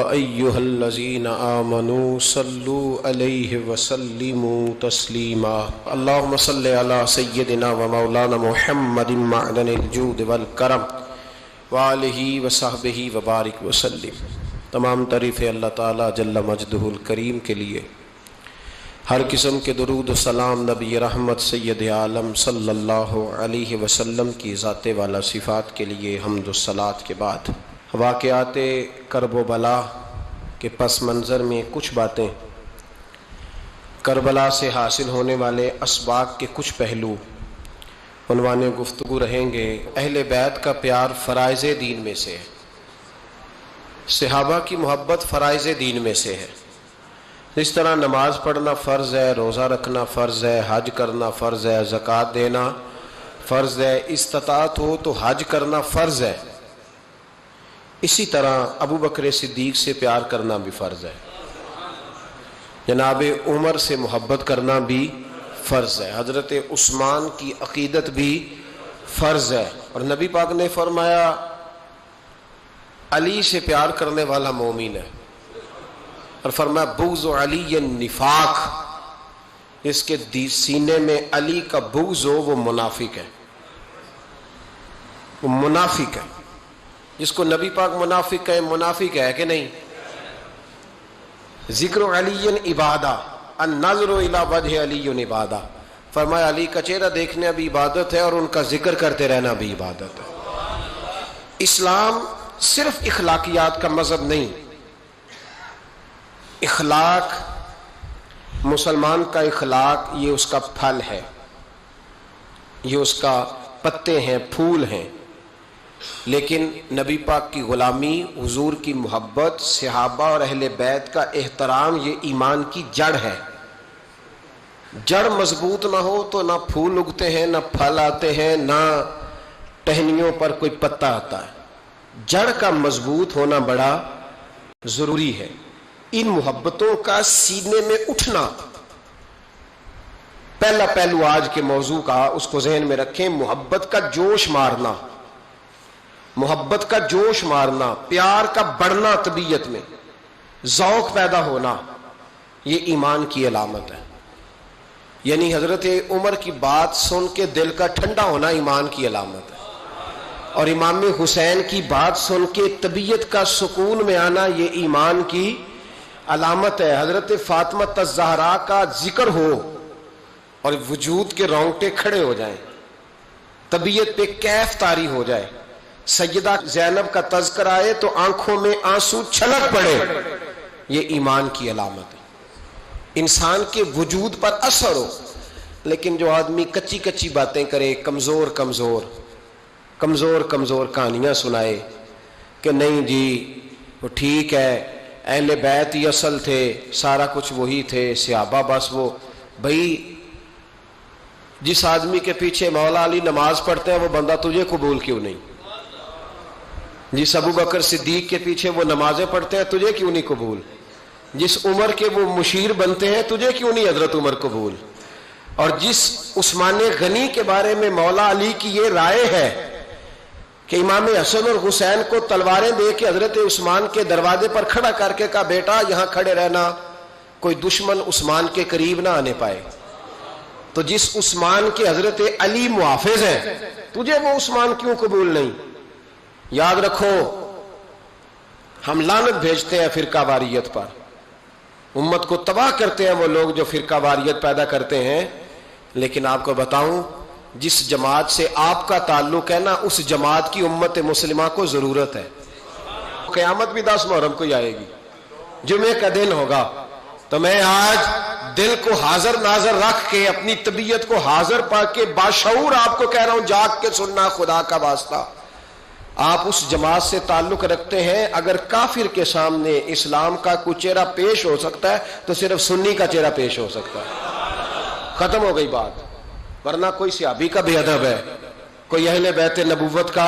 ایہا الذین آمنوا صلوا علیہ وسلموا تسلیما اللہم صل علی سیدنا و مولانا محمد معدن الجود والکرم وآلہ وصحبہ وبارک وسلم۔ تمام تعریفیں اللہ تعالیٰ جل مجدہ الکریم کے لیے، ہر قسم کے درود و سلام نبی رحمت سید عالم صلی اللہ علیہ وسلم کی ذات والا صفات کے لیے حمد و صلات کے بعد واقعات کرب و بلا کے پس منظر میں کچھ باتیں، کربلا سے حاصل ہونے والے اسباق کے کچھ پہلو عنوان گفتگو رہیں گے۔ اہل بیت کا پیار فرائض دین میں سے ہے، صحابہ کی محبت فرائض دین میں سے ہے۔ جس طرح نماز پڑھنا فرض ہے، روزہ رکھنا فرض ہے، حج کرنا فرض ہے، زکوٰۃ دینا فرض ہے، استطاعت ہو تو حج کرنا فرض ہے، اسی طرح ابو بکر صدیق سے پیار کرنا بھی فرض ہے، جناب عمر سے محبت کرنا بھی فرض ہے، حضرت عثمان کی عقیدت بھی فرض ہے۔ اور نبی پاک نے فرمایا علی سے پیار کرنے والا مومن ہے، اور فرمایا بغض علی نفاق، اس کے سینے میں علی کا بغض ہو وہ منافق ہے، وہ منافق ہے۔ جس کو نبی پاک منافق ہے، منافق ہے کہ نہیں؟ ذکر علی عبادہ، النظر الی وجہ علی عبادہ، فرمایا علی کا چہرہ دیکھنا بھی عبادت ہے اور ان کا ذکر کرتے رہنا بھی عبادت ہے۔ اسلام صرف اخلاقیات کا مذہب نہیں، اخلاق، مسلمان کا اخلاق یہ اس کا پھل ہے، یہ اس کا پتے ہیں، پھول ہیں، لیکن نبی پاک کی غلامی، حضور کی محبت، صحابہ اور اہل بیت کا احترام یہ ایمان کی جڑ ہے۔ جڑ مضبوط نہ ہو تو نہ پھول اگتے ہیں، نہ پھل آتے ہیں، نہ ٹہنیوں پر کوئی پتا آتا ہے۔ جڑ کا مضبوط ہونا بڑا ضروری ہے۔ ان محبتوں کا سینے میں اٹھنا، پہلا پہلو آج کے موضوع کا اس کو ذہن میں رکھیں، محبت کا جوش مارنا، محبت کا جوش مارنا، پیار کا بڑھنا، طبیعت میں ذوق پیدا ہونا، یہ ایمان کی علامت ہے۔ یعنی حضرت عمر کی بات سن کے دل کا ٹھنڈا ہونا ایمان کی علامت ہے، اور امام حسین کی بات سن کے طبیعت کا سکون میں آنا یہ ایمان کی علامت ہے۔ حضرت فاطمہ الزہرا کا ذکر ہو اور وجود کے رونگٹے کھڑے ہو جائیں، طبیعت پہ کیف طاری ہو جائے، سیدہ زینب کا تذکر آئے تو آنکھوں میں آنسو چھلک پڑے، یہ ایمان کی علامت ہے، انسان کے وجود پر اثر ہو۔ لیکن جو آدمی کچی کچی باتیں کرے، کمزور کہانیاں سنائے کہ نہیں جی وہ ٹھیک ہے، اہل بیت ہی اصل تھے، سارا کچھ وہی تھے، صحابہ بس وہ، بھائی جس آدمی کے پیچھے مولا علی نماز پڑھتے ہیں وہ بندہ تجھے قبول کیوں نہیں؟ جس ابو بکر صدیق کے پیچھے وہ نمازیں پڑھتے ہیں تجھے کیوں نہیں قبول؟ جس عمر کے وہ مشیر بنتے ہیں تجھے کیوں نہیں حضرت عمر قبول؟ اور جس عثمان غنی کے بارے میں مولا علی کی یہ رائے ہے کہ امام حسن اور حسین کو تلواریں دے کے حضرت عثمان کے دروازے پر کھڑا کر کے کہا بیٹا یہاں کھڑے رہنا، کوئی دشمن عثمان کے قریب نہ آنے پائے، تو جس عثمان کے حضرت علی محافظ ہیں تجھے وہ عثمان کیوں قبول نہیں؟ یاد رکھو ہم لعنت بھیجتے ہیں فرقہ واریت پر، امت کو تباہ کرتے ہیں وہ لوگ جو فرقہ واریت پیدا کرتے ہیں، لیکن آپ کو بتاؤں جس جماعت سے آپ کا تعلق ہے نا اس جماعت کی امت مسلمہ کو ضرورت ہے۔ قیامت بھی 10 محرم کو ہی آئے گی، جمعے کا دن ہوگا، تو میں آج دل کو حاضر ناظر رکھ کے اپنی طبیعت کو حاضر پا کے باشعور آپ کو کہہ رہا ہوں جاگ کے سننا، خدا کا واسطہ آپ اس جماعت سے تعلق رکھتے ہیں، اگر کافر کے سامنے اسلام کا کوئی چہرہ پیش ہو سکتا ہے تو صرف سنی کا چہرہ پیش ہو سکتا ہے، ختم ہو گئی بات۔ ورنہ کوئی صحابی کا بے ادب ہے، کوئی اہل بیت نبوت کا،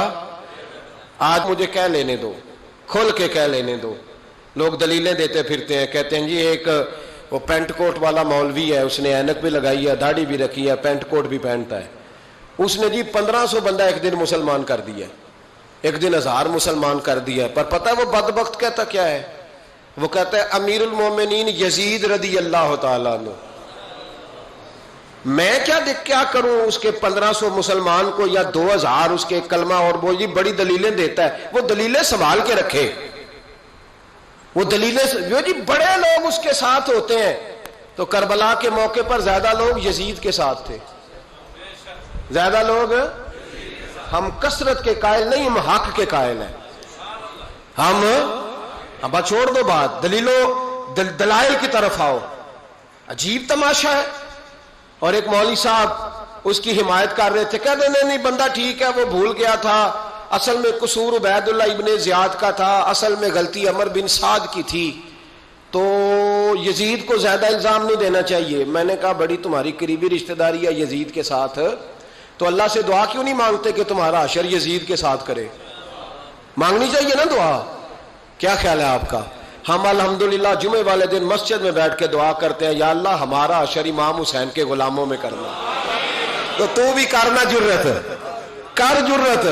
آج مجھے کہہ لینے دو، کھول کے کہہ لینے دو، لوگ دلیلیں دیتے پھرتے ہیں, کہتے ہیں جی ایک وہ پینٹ کوٹ والا مولوی ہے, اس نے اینک بھی لگائی ہے, داڑھی بھی رکھی ہے, پینٹ کوٹ بھی پہنتا ہے, اس نے جی 1500 بندہ ایک دن مسلمان کر دیا, ایک دن 1000 مسلمان کر دیا. پر پتہ ہے وہ بدبخت کہتا کیا ہے؟ وہ کہتا ہے امیر المومنین یزید رضی اللہ تعالیٰ عنہ, میں کیا کروں اس کے 1500 مسلمان کو یا 2000 اس کے کلمہ, اور وہ جی بڑی دلیلیں دیتا ہے. وہ دلیلیں سنبھال کے رکھے, وہ دلیلیں جو جی بڑے لوگ اس کے ساتھ ہوتے ہیں. تو کربلا کے موقع پر زیادہ لوگ یزید کے ساتھ تھے, زیادہ لوگ, ہم کثرت کے قائل نہیں, ہم حق کے قائل ہیں. ہم اب چھوڑ دو بات, دلائل کی طرف آؤ. عجیب تماشا ہے. اور ایک مولوی صاحب اس کی حمایت کر رہے تھے, کہتے نہیں بندہ ٹھیک ہے, وہ بھول گیا تھا, اصل میں قصور عبید اللہ ابن زیاد کا تھا, اصل میں غلطی عمر بن سعد کی تھی, تو یزید کو زیادہ الزام نہیں دینا چاہیے. میں نے کہا بڑی تمہاری قریبی رشتہ داری ہے یزید کے ساتھ, تو اللہ سے دعا کیوں نہیں مانگتے کہ تمہارا حشر یزید کے ساتھ کرے؟ مانگنی چاہیے نا دعا. کیا خیال ہے آپ کا؟ ہم الحمدللہ جمعے والے دن مسجد میں بیٹھ کے دعا کرتے ہیں, یا اللہ ہمارا حشر امام حسین کے غلاموں میں کرنا. تو بھی کرنا, جرت کر, جرت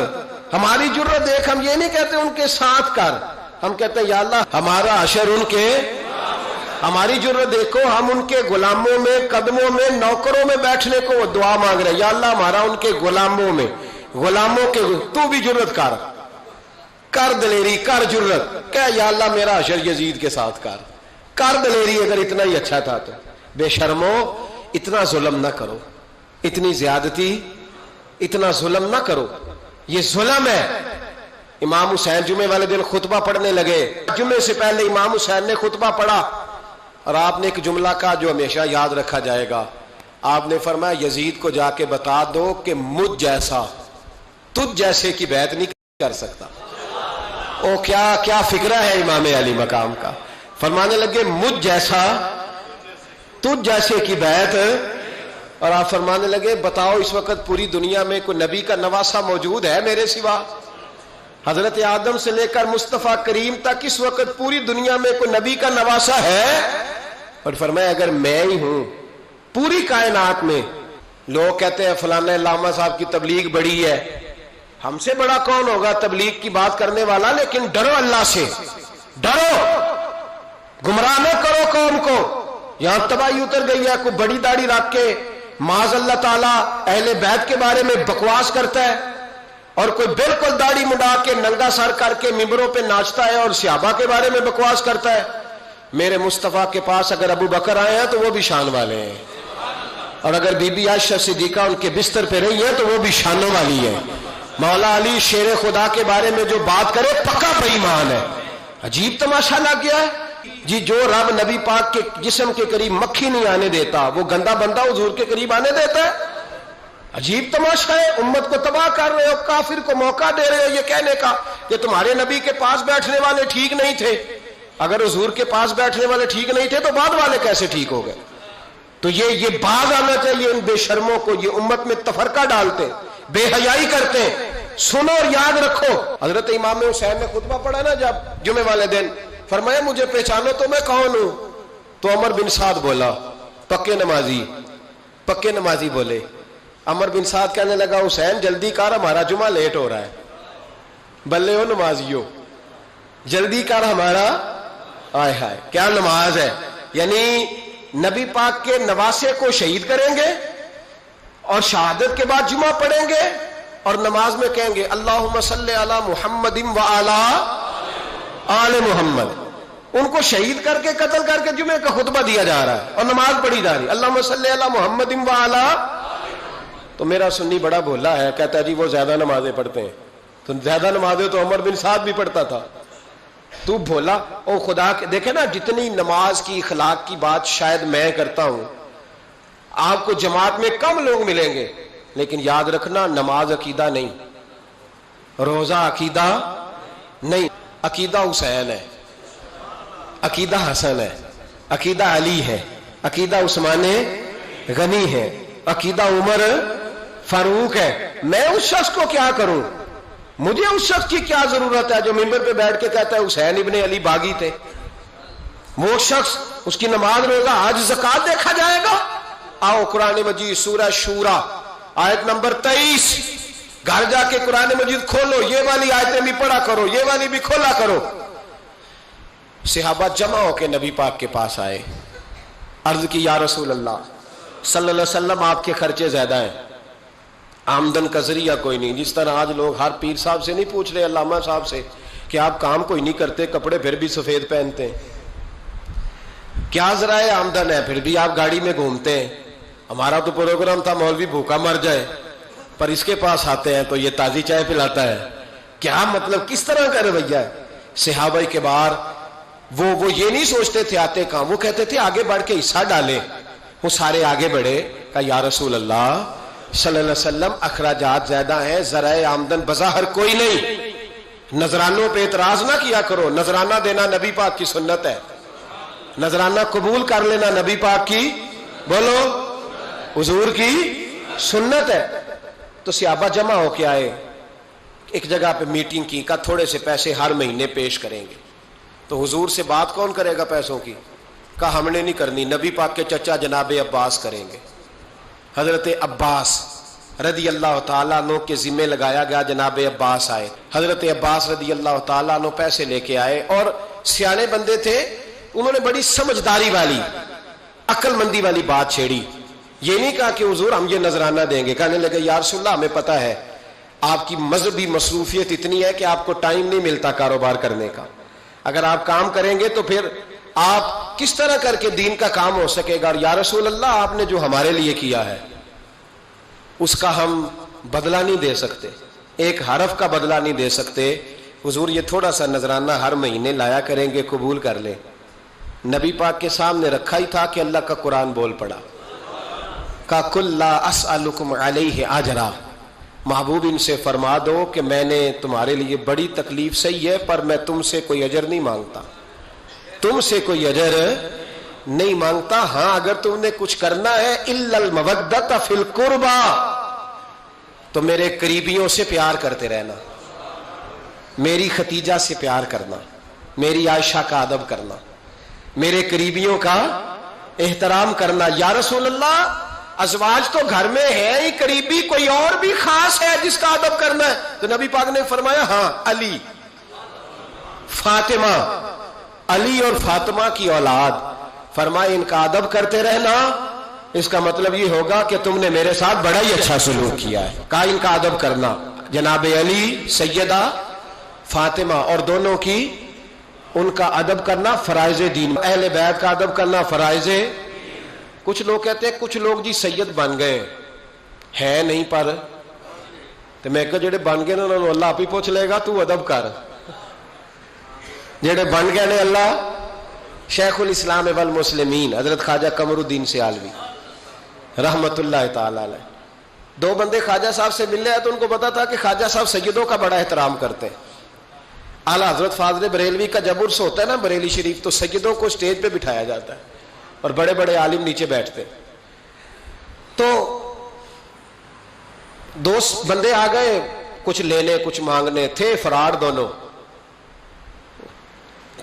ہماری جرت دیکھ. ہم یہ نہیں کہتے ان کے ساتھ کر, ہم کہتے ہیں یا اللہ ہمارا حشر ان کے, ہماری جرت دیکھو, ہم ان کے غلاموں میں, قدموں میں, نوکروں میں بیٹھنے کو وہ دعا مانگ رہے ہیں, یا اللہ ہمارا ان کے غلاموں میں, غلاموں کے. تو بھی جرت کر دلیری, کر جرت, کہ یا اللہ میرا حشر یزید کے ساتھ کر دلیری. اگر اتنا ہی اچھا تھا تو بے شرمو اتنا ظلم نہ کرو, اتنی زیادتی, اتنا ظلم نہ کرو, یہ ظلم ہے. امام حسین جمعے والے دن خطبہ پڑھنے لگے, جمعے سے پہلے امام حسین نے خطبہ پڑھا, اور آپ نے ایک جملہ کہا جو ہمیشہ یاد رکھا جائے گا. آپ نے فرمایا یزید کو جا کے بتا دو کہ مجھ جیسا تجھ جیسے کی بیعت نہیں کر سکتا. او کیا فکرہ ہے امام علی مقام کا. فرمانے لگے مجھ جیسا تجھ جیسے کی بیعت, اور آپ فرمانے لگے بتاؤ اس وقت پوری دنیا میں کوئی نبی کا نواسہ موجود ہے میرے سوا؟ حضرت آدم سے لے کر مصطفیٰ کریم تک اس وقت پوری دنیا میں کوئی نبی کا نواسہ ہے؟ اور فرمایا اگر میں ہی ہوں پوری کائنات میں. لوگ کہتے ہیں فلانا علامہ صاحب کی تبلیغ بڑی ہے, ہم سے بڑا کون ہوگا تبلیغ کی بات کرنے والا؟ لیکن ڈرو اللہ سے, ڈرو, گمراہ نہ کرو قوم کو. یہاں تباہی اتر گئی ہے, کوئی بڑی داڑھی رکھ کے معاذ اللہ تعالیٰ اہل بیت کے بارے میں بکواس کرتا ہے, اور کوئی بالکل داڑھی مڈا کے ننگا سر کر کے ممبروں پہ ناچتا ہے اور صحابہ کے بارے میں بکواس کرتا ہے. میرے مصطفیٰ کے پاس اگر ابو بکر آئے ہیں تو وہ بھی شان والے ہیں, اور اگر بی بی عائشہ صدیقہ ان کے بستر پہ رہی ہے تو وہ بھی شانوں والی ہے. مولا علی شیر خدا کے بارے میں جو بات کرے پکا بے ایمان ہے. عجیب تماشا لگ گیا ہے جی. جو رب نبی پاک کے جسم کے قریب مکھی نہیں آنے دیتا, وہ گندا بندہ حضور کے قریب آنے دیتا ہے؟ عجیب تماشا ہے. امت کو تباہ کر رہے ہو, کافر کو موقع دے رہے ہو یہ کہنے کا کہ تمہارے نبی کے پاس بیٹھنے والے ٹھیک نہیں تھے. اگر حضور کے پاس بیٹھنے والے ٹھیک نہیں تھے تو بعد والے کیسے ٹھیک ہو گئے؟ تو یہ باز آنا چاہیے ان بے شرموں کو. یہ امت میں تفرقہ ڈالتے, بے حیائی کرتے ہیں. سنو اور یاد رکھو, حضرت امام حسین نے خطبہ پڑھا نا جب جمعے والے دن, فرمایا مجھے پہچانو تو میں کون ہوں؟ تو عمر بن سعد بولا, پکے نمازی بولے. عمر بن سعد کہنے لگا حسین جلدی کر, ہمارا جمعہ لیٹ ہو رہا ہے. بلے ہو نمازیو, جلدی کر ہمارا. آئے ہائے کیا نماز ہے. یعنی نبی پاک کے نواسے کو شہید کریں گے اور شہادت کے بعد جمعہ پڑھیں گے, اور نماز میں کہیں گے اللہم صلی علی محمد و علی آل محمد. ان کو شہید کر کے قتل کر کے جمعے کا خطبہ دیا جا رہا ہے اور نماز پڑھی جا رہی, اللہم صلی علی محمد و علی. تو میرا سنی بڑا بھولا ہے, کہتا ہے جی وہ زیادہ نمازیں پڑھتے ہیں. تو زیادہ نمازیں تو عمر بن سعد بھی پڑھتا تھا. تو بھولا او خدا کے. دیکھیں نا جتنی نماز کی اخلاق کی بات شاید میں کرتا ہوں, آپ کو جماعت میں کم لوگ ملیں گے, لیکن یاد رکھنا نماز عقیدہ نہیں, روزہ عقیدہ نہیں. عقیدہ حسین ہے, عقیدہ حسن ہے, عقیدہ علی ہے, عقیدہ عثمان غنی ہے, عقیدہ عمر فاروق ہے. میں اس شخص کو کیا کروں؟ مجھے اس شخص کی کیا ضرورت ہے جو ممبر پہ بیٹھ کے کہتا ہے حسین ابن علی باغی تھے؟ وہ شخص اس کی نماز روزہ حج زکات دیکھا جائے گا؟ آؤ قرآن مجید سورہ شورا آیت نمبر 23، گھر جا کے قرآن مجید کھولو، یہ والی آیتیں بھی پڑھا کرو، یہ والی بھی کھولا کرو۔ صحابہ جمع ہو کے نبی پاک کے پاس آئے، عرض کی یا رسول اللہ صلی اللہ علیہ وسلم آپ کے خرچے زیادہ ہیں، آمدن کا ذریعہ کوئی نہیں۔ جس طرح آج لوگ ہر پیر صاحب سے نہیں پوچھ رہے، علامہ صاحب سے، کہ آپ کام کوئی نہیں کرتے، کپڑے پھر بھی سفید پہنتے ہیں، کیا ذرائع آمدن ہے، پھر بھی آپ گاڑی میں گھومتے ہیں۔ ہمارا تو پروگرام تھا مولوی بھوکا مر جائے، پر اس کے پاس آتے ہیں تو یہ تازی چائے پلاتا ہے، کیا مطلب، کس طرح کا رویہ ہے؟ صحابہ کے بار وہ یہ نہیں سوچتے تھے آتے کہاں، وہ کہتے تھے آگے بڑھ کے حصہ ڈالیں۔ وہ سارے آگے بڑھے، کہا یا رسول اللہ صلی اللہ علیہ وسلم اخراجات زیادہ ہیں، ذرائع آمدن بظاہر کوئی نہیں، نذرانوں پہ اعتراض نہ کیا کرو، نذرانہ دینا نبی پاک کی سنت ہے، نذرانہ قبول کر لینا نبی پاک کی، بولو، حضور کی سنت ہے۔ تو صحابہ جمع ہو کے آئے، ایک جگہ پہ میٹنگ کی، کہا تھوڑے سے پیسے ہر مہینے پیش کریں گے۔ تو حضور سے بات کون کرے گا پیسوں کی؟ کہا ہم نے نہیں کرنی، نبی پاک کے چچا جناب عباس کریں گے۔ حضرت عباس رضی اللہ تعالیٰ عنہ کے ذمے لگایا گیا، جناب عباس آئے، حضرت عباس رضی اللہ تعالیٰ عنہ پیسے لے کے آئے، اور سیانے بندے تھے، انہوں نے بڑی سمجھداری والی، عقل مندی والی بات چھیڑی۔ یہ نہیں کہا کہ حضور ہم یہ نذرانہ دیں گے، کہنے لگے یا رسول اللہ ہمیں پتہ ہے آپ کی مذہبی مصروفیت اتنی ہے کہ آپ کو ٹائم نہیں ملتا کاروبار کرنے کا، اگر آپ کام کریں گے تو پھر آپ کس طرح کر کے دین کا کام ہو سکے گا، اور یا رسول اللہ آپ نے جو ہمارے لیے کیا ہے اس کا ہم بدلہ نہیں دے سکتے، ایک حرف کا بدلہ نہیں دے سکتے، حضور یہ تھوڑا سا نذرانہ ہر مہینے لایا کریں گے، قبول کر لیں۔ نبی پاک کے سامنے رکھا ہی تھا کہ اللہ کا قرآن بول پڑا، کا کل لا اسألکم علیہ اجرا، محبوب ان سے فرما دو کہ میں نے تمہارے لیے بڑی تکلیف سہی ہے، پر میں تم سے کوئی اجر نہیں مانگتا، تم سے کوئی اجر نہیں مانگتا، ہاں اگر تم نے کچھ کرنا ہے الا المودۃ فی القربى، تو میرے قریبیوں سے پیار کرتے رہنا، میری ختیجہ سے پیار کرنا، میری عائشہ کا ادب کرنا، میرے قریبیوں کا احترام کرنا۔ یا رسول اللہ ازواج تو گھر میں ہے ہی، قریبی کوئی اور بھی خاص ہے جس کا ادب کرنا ہے؟ تو نبی پاک نے فرمایا ہاں، علی، فاطمہ، علی اور فاطمہ کی اولاد، فرمایا ان کا ادب کرتے رہنا، اس کا مطلب یہ ہوگا کہ تم نے میرے ساتھ بڑا ہی اچھا سلوک کیا ہے۔ کہا ان کا ادب کرنا، جناب علی، سیدہ فاطمہ، اور دونوں کی ان کا ادب کرنا فرائض دین، اہل بیت کا ادب کرنا فرائض۔ کچھ لوگ کہتے ہیں کچھ لوگ جی سید بن گئے ہے نہیں، پر تو میں کہ جڑے بن گئے انہوں نے اللہ آپ ہی پوچھ لے گا، تو ادب کر، جڑے بن گئے نے اللہ۔ شیخ الاسلام والمسلمین حضرت خواجہ قمر الدین سیالوی رحمت اللہ تعالی علیہ، دو بندے خواجہ صاحب سے ملے ہیں تو ان کو پتا تھا کہ خواجہ صاحب سیدوں کا بڑا احترام کرتے ہیں۔ اعلیٰ حضرت فاضل بریلوی کا جب عرس ہوتا ہے نا بریلی شریف، تو سیدوں کو اسٹیج پہ بٹھایا جاتا ہے اور بڑے بڑے عالم نیچے بیٹھتے۔ تو دو بندے آ گئے، کچھ لینے کچھ مانگنے، تھے فرار دونوں،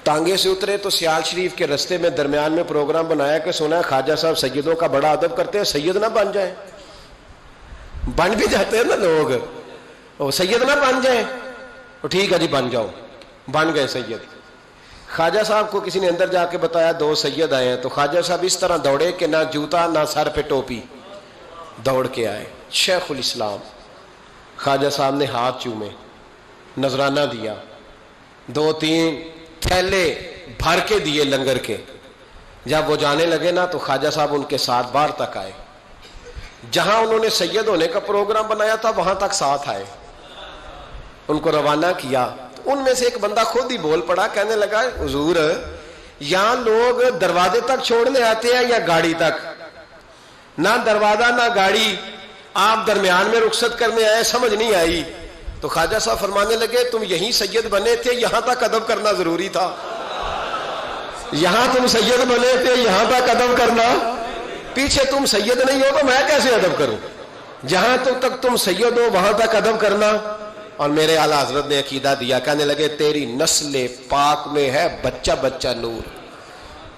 ٹانگے سے اترے تو سیال شریف کے رستے میں درمیان میں پروگرام بنایا کہ سنا ہے خواجہ صاحب سیدوں کا بڑا ادب کرتے ہیں، سید نہ بن جائیں، بن بھی جاتے ہیں نا لوگ، وہ سید نہ بن جائیں، ٹھیک ہے جی بن جاؤ، بن گئے سید۔ خواجہ صاحب کو کسی نے اندر جا کے بتایا دو سید آئے ہیں، تو خواجہ صاحب اس طرح دوڑے کہ نہ جوتا نہ سر پہ ٹوپی، دوڑ کے آئے۔ شیخ الاسلام خواجہ صاحب نے ہاتھ چومے، نذرانہ دیا، 2-3 تھیلے بھر کے دیے لنگر کے۔ جب وہ جانے لگے نا تو خواجہ صاحب ان کے ساتھ باہر تک آئے، جہاں انہوں نے سید ہونے کا پروگرام بنایا تھا وہاں تک ساتھ آئے، ان کو روانہ کیا۔ تو ان میں سے ایک بندہ خود ہی بول پڑا، کہنے لگا حضور یہاں لوگ دروازے تک چھوڑنے آتے ہیں یا گاڑی تک؟ نہ دروازہ نہ گاڑی، آپ درمیان میں رخصت کرنے آئے، سمجھ نہیں آئی۔ تو خواجہ صاحب فرمانے لگے تم یہیں سید بنے تھے، یہاں تک ادب کرنا ضروری تھا، یہاں تم سید بنے تھے، یہاں تک ادب کرنا، پیچھے تم سید نہیں ہو تو میں کیسے ادب کروں؟ جہاں تک تم سید ہو وہاں تک ادب کرنا۔ اور میرے اعلیٰ حضرت نے عقیدہ دیا، کہنے لگے تیری نسل پاک میں ہے بچہ بچہ نور،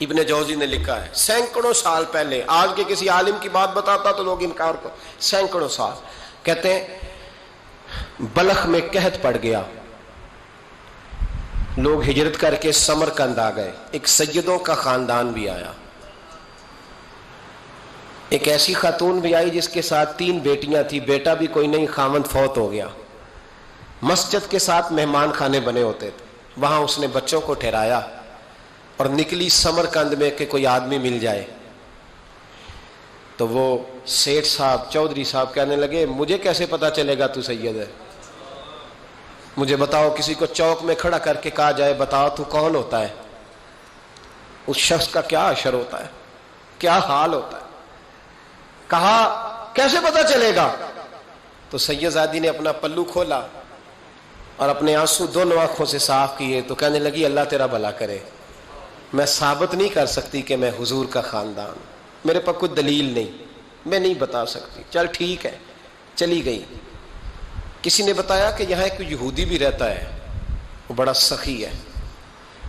ابن جوزی نے لکھا ہے سینکڑوں سال پہلے، آج کے کسی عالم کی بات بتاتا تو لوگ انکار کو، سینکڑوں سال، کہتے ہیں بلخ میں قحط پڑ گیا، لوگ ہجرت کر کے سمرقند آ گئے، ایک سیدوں کا خاندان بھی آیا، ایک ایسی خاتون بھی آئی جس کے ساتھ 3 بیٹیاں تھی، بیٹا بھی کوئی نہیں، خاوند فوت ہو گیا، مسجد کے ساتھ مہمان خانے بنے ہوتے تھے، وہاں اس نے بچوں کو ٹھہرایا اور نکلی سمرقند میں کہ کوئی آدمی مل جائے، تو وہ سیٹھ صاحب چودھری صاحب کہنے لگے مجھے کیسے پتا چلے گا تو سید ہے، مجھے بتاؤ، کسی کو چوک میں کھڑا کر کے کہا جائے بتاؤ تو کون ہوتا ہے، اس شخص کا کیا اشر ہوتا ہے، کیا حال ہوتا ہے، کہا کیسے پتا چلے گا؟ تو سید زادی نے اپنا پلو کھولا اور اپنے آنسو دونوں آنکھوں سے صاف کیے تو کہنے لگی اللہ تیرا بھلا کرے، میں ثابت نہیں کر سکتی کہ میں حضور کا خاندان، میرے پاس کوئی دلیل نہیں، میں نہیں بتا سکتی، چل ٹھیک ہے، چلی گئی۔ کسی نے بتایا کہ یہاں ایک یہودی بھی رہتا ہے، وہ بڑا سخی ہے،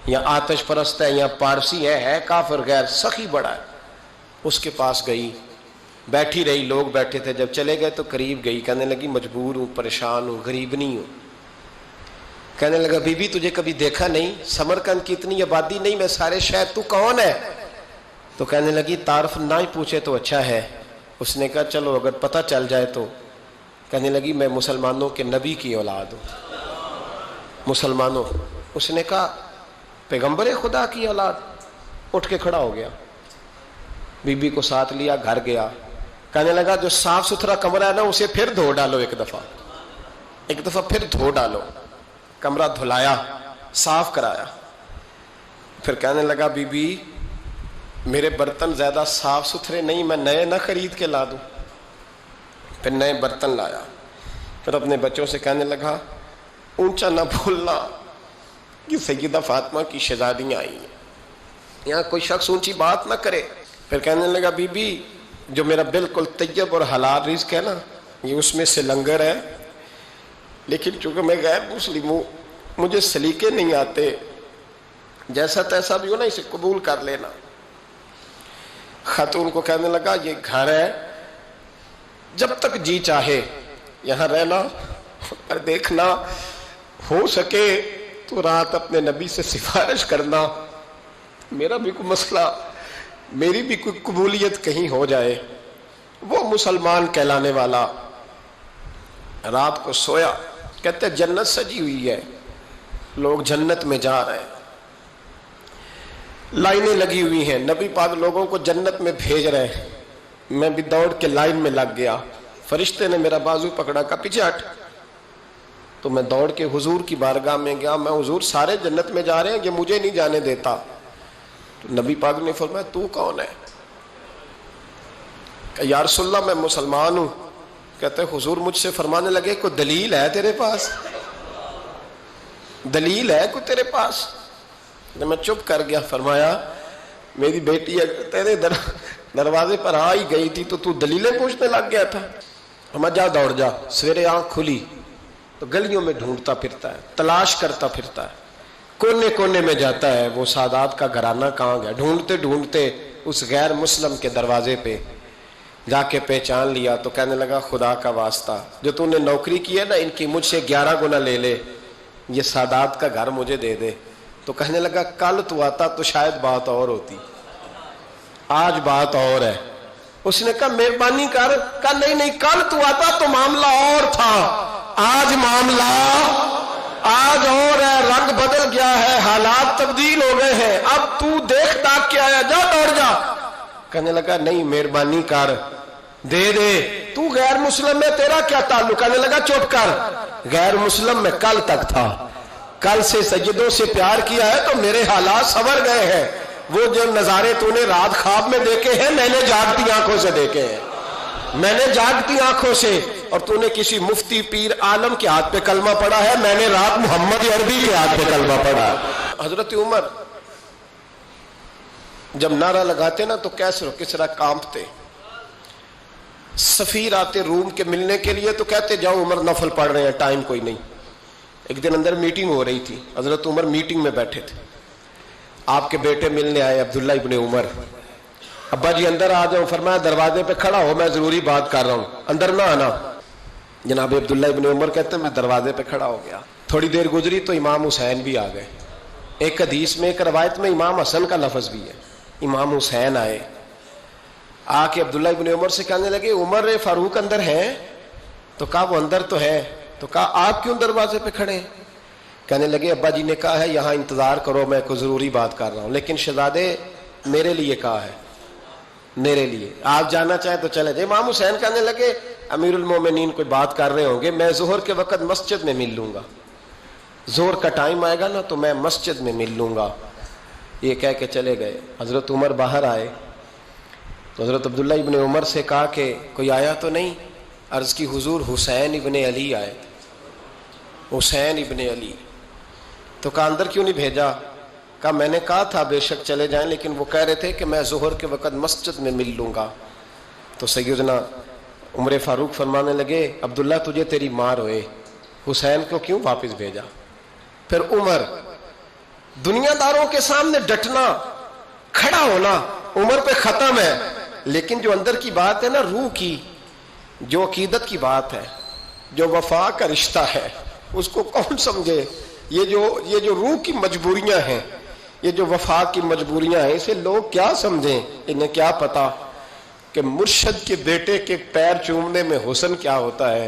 یا آتش پرست ہے، یا پارسی ہے کافر غیر، سخی بڑا ہے، اس کے پاس گئی، بیٹھی رہی، لوگ بیٹھے تھے، جب چلے گئے تو قریب گئی، کہنے لگی مجبور ہوں، پریشان ہوں، غریب نہیں ہوں، کہنے لگا بی بی تجھے کبھی دیکھا نہیں، سمرقند کی اتنی آبادی نہیں، میں سارے شہر، تو کون ہے؟ تو کہنے لگی تعارف نہ ہی پوچھے تو اچھا ہے۔ اس نے کہا چلو اگر پتہ چل جائے تو، کہنے لگی میں مسلمانوں کے نبی کی اولاد ہوں، مسلمانوں۔ اس نے کہا پیغمبر خدا کی اولاد؟ اٹھ کے کھڑا ہو گیا، بی بی کو ساتھ لیا، گھر گیا، کہنے لگا جو صاف ستھرا کمرہ ہے نا اسے پھر دھو ڈالو، ایک دفعہ پھر دھو ڈالو، کمرہ دھلایا، صاف کرایا، پھر کہنے لگا بی بی میرے برتن زیادہ صاف ستھرے نہیں، میں نئے نہ خرید کے لا دوں، پھر نئے برتن لایا، پھر اپنے بچوں سے کہنے لگا اونچا نہ بھولنا کہ سیدہ فاطمہ کی شہزادیاں آئی ہیں، یہاں کوئی شخص اونچی بات نہ کرے۔ پھر کہنے لگا بی بی جو میرا بالکل طیب اور حلال رزق ہے نا، یہ اس میں سے لنگر ہے، لیکن چونکہ میں غیر مسلم ہوں، مجھے سلیقے نہیں آتے، جیسا تیسا بھی ہو نا اسے قبول کر لینا۔ خاتون کو کہنے لگا یہ گھر ہے، جب تک جی چاہے یہاں رہنا، اور دیکھنا ہو سکے تو رات اپنے نبی سے سفارش کرنا، میرا بھی کوئی مسئلہ، میری بھی کوئی قبولیت کہیں ہو جائے۔ وہ مسلمان کہلانے والا رات کو سویا، کہتے جنت سجی ہوئی ہے، لوگ جنت میں جا رہے ہیں، لائنیں لگی ہوئی ہیں، نبی پاک لوگوں کو جنت میں بھیج رہے ہیں، میں بھی دوڑ کے لائن میں لگ گیا، فرشتے نے میرا بازو پکڑا، کا پیچھے ہٹ، تو میں دوڑ کے حضور کی بارگاہ میں گیا، میں حضور سارے جنت میں جا رہے ہیں، یہ مجھے نہیں جانے دیتا۔ تو نبی پاک نے فرمایا تو کون ہے؟ کہ یا رسول اللہ میں مسلمان ہوں۔ کہتے حضور مجھ سے فرمانے لگے کوئی دلیل ہے تیرے پاس؟ دلیل ہے کوئی تیرے پاس؟ میں چپ کر گیا، فرمایا میری بیٹی تیرے دروازے پر آ ہی گئی تھی تو دلیلیں پوچھنے لگ گیا تھا۔ ہم جا دوڑ جا، سویرے آنکھ کھلی تو گلیوں میں ڈھونڈتا پھرتا ہے، تلاش کرتا پھرتا ہے، کونے کونے میں جاتا ہے، وہ سادات کا گھرانہ کہاں گیا، ڈھونڈتے ڈھونڈتے اس غیر مسلم کے دروازے پہ جا کے پہچان لیا، تو کہنے لگا خدا کا واسطہ جو تو نے نوکری کی ہے نا ان کی مجھ سے 11 گنا لے لے، یہ سادات کا گھر مجھے دے دے۔ تو کہنے لگا کل تو آتا تو شاید بات اور ہوتی، آج بات اور ہے۔ اس نے کہا مہربانی کر، کہا نہیں کل تو آتا تو معاملہ اور تھا، آج معاملہ آج اور ہے، رنگ بدل گیا ہے، حالات تبدیل ہو گئے ہیں، اب تو دیکھ تاک کے آیا، جا دوڑ جا۔ کہنے لگا نہیں مہربانی کر، دے دے، تو غیر مسلم ہے تیرا کیا تعلق؟ کہنے لگا چپ کر، غیر مسلم میں کل تک تھا، کل سے سجدوں سے پیار کیا ہے تو میرے حالات سنور گئے ہیں، وہ جو نظارے تو نے رات خواب میں دیکھے ہیں میں نے جاگتی آنکھوں سے دیکھے ہیں، میں نے جاگتی آنکھوں سے، اور تو نے کسی مفتی پیر عالم کے ہاتھ پہ کلمہ پڑھا ہے، میں نے رات محمد عربی کے ہاتھ پہ کلمہ پڑھا ہے۔ حضرت عمر جب نعرہ لگاتے نا تو کیسر و کسرا کانپتے، سفیر آتے روم کے ملنے کے لیے تو کہتے جاؤ عمر نفل پڑھ رہے ہیں، ٹائم کوئی نہیں۔ ایک دن اندر میٹنگ ہو رہی تھی، حضرت عمر میٹنگ میں بیٹھے تھے، آپ کے بیٹے ملنے آئے عبداللہ ابن عمر. ابا جی اندر آ جاؤ. فرمایا دروازے پہ کھڑا ہو, میں ضروری بات کر رہا ہوں, اندر نہ آنا. جناب عبداللہ ابن عمر کہتے ہیں میں دروازے پہ کھڑا ہو گیا. تھوڑی دیر گزری تو امام حسین بھی آ گئے. ایک حدیث میں ایک روایت میں امام حسن کا لفظ بھی ہے. امام حسین آئے, آ کے عبداللہ ابن عمر سے کہنے لگے عمر فاروق اندر ہے؟ تو کہا وہ اندر تو ہے. تو کہا آپ کیوں دروازے پہ کھڑے ہیں؟ کہنے لگے ابا جی نے کہا ہے یہاں انتظار کرو, میں کوئی ضروری بات کر رہا ہوں. لیکن شہزادے میرے لیے کہا ہے, میرے لیے, آپ جانا چاہیں تو چلے جائیں. امام حسین کہنے لگے امیر المومنین کوئی بات کر رہے ہوں گے, میں ظہر کے وقت مسجد میں مل لوں گا, ظہر کا ٹائم آئے گا نا تو میں مسجد میں مل لوں گا. یہ کہہ کے چلے گئے. حضرت عمر باہر آئے تو حضرت عبداللہ ابن عمر سے کہا کہ کوئی آیا تو نہیں؟ عرض کی حضور حسین ابن علی آئے. حسین ابن علی. تو کہا اندر کیوں نہیں بھیجا؟ کہا میں نے کہا تھا بے شک چلے جائیں, لیکن وہ کہہ رہے تھے کہ میں ظہر کے وقت مسجد میں مل لوں گا. تو سیدنا عمر فاروق فرمانے لگے عبداللہ تجھے تیری مار ہوئے, حسین کو کیوں واپس بھیجا؟ پھر عمر دنیا داروں کے سامنے ڈٹنا, کھڑا ہونا عمر پہ ختم ہے, لیکن جو اندر کی بات ہے نا, روح کی, جو عقیدت کی بات ہے, جو وفا کا رشتہ ہے, اس کو کون سمجھے؟ یہ جو روح کی مجبوریاں ہیں, یہ جو وفا کی مجبوریاں ہیں, اسے لوگ کیا سمجھیں؟ انہیں کیا پتا کہ مرشد کے بیٹے کے پیر چومنے میں حسن کیا ہوتا ہے.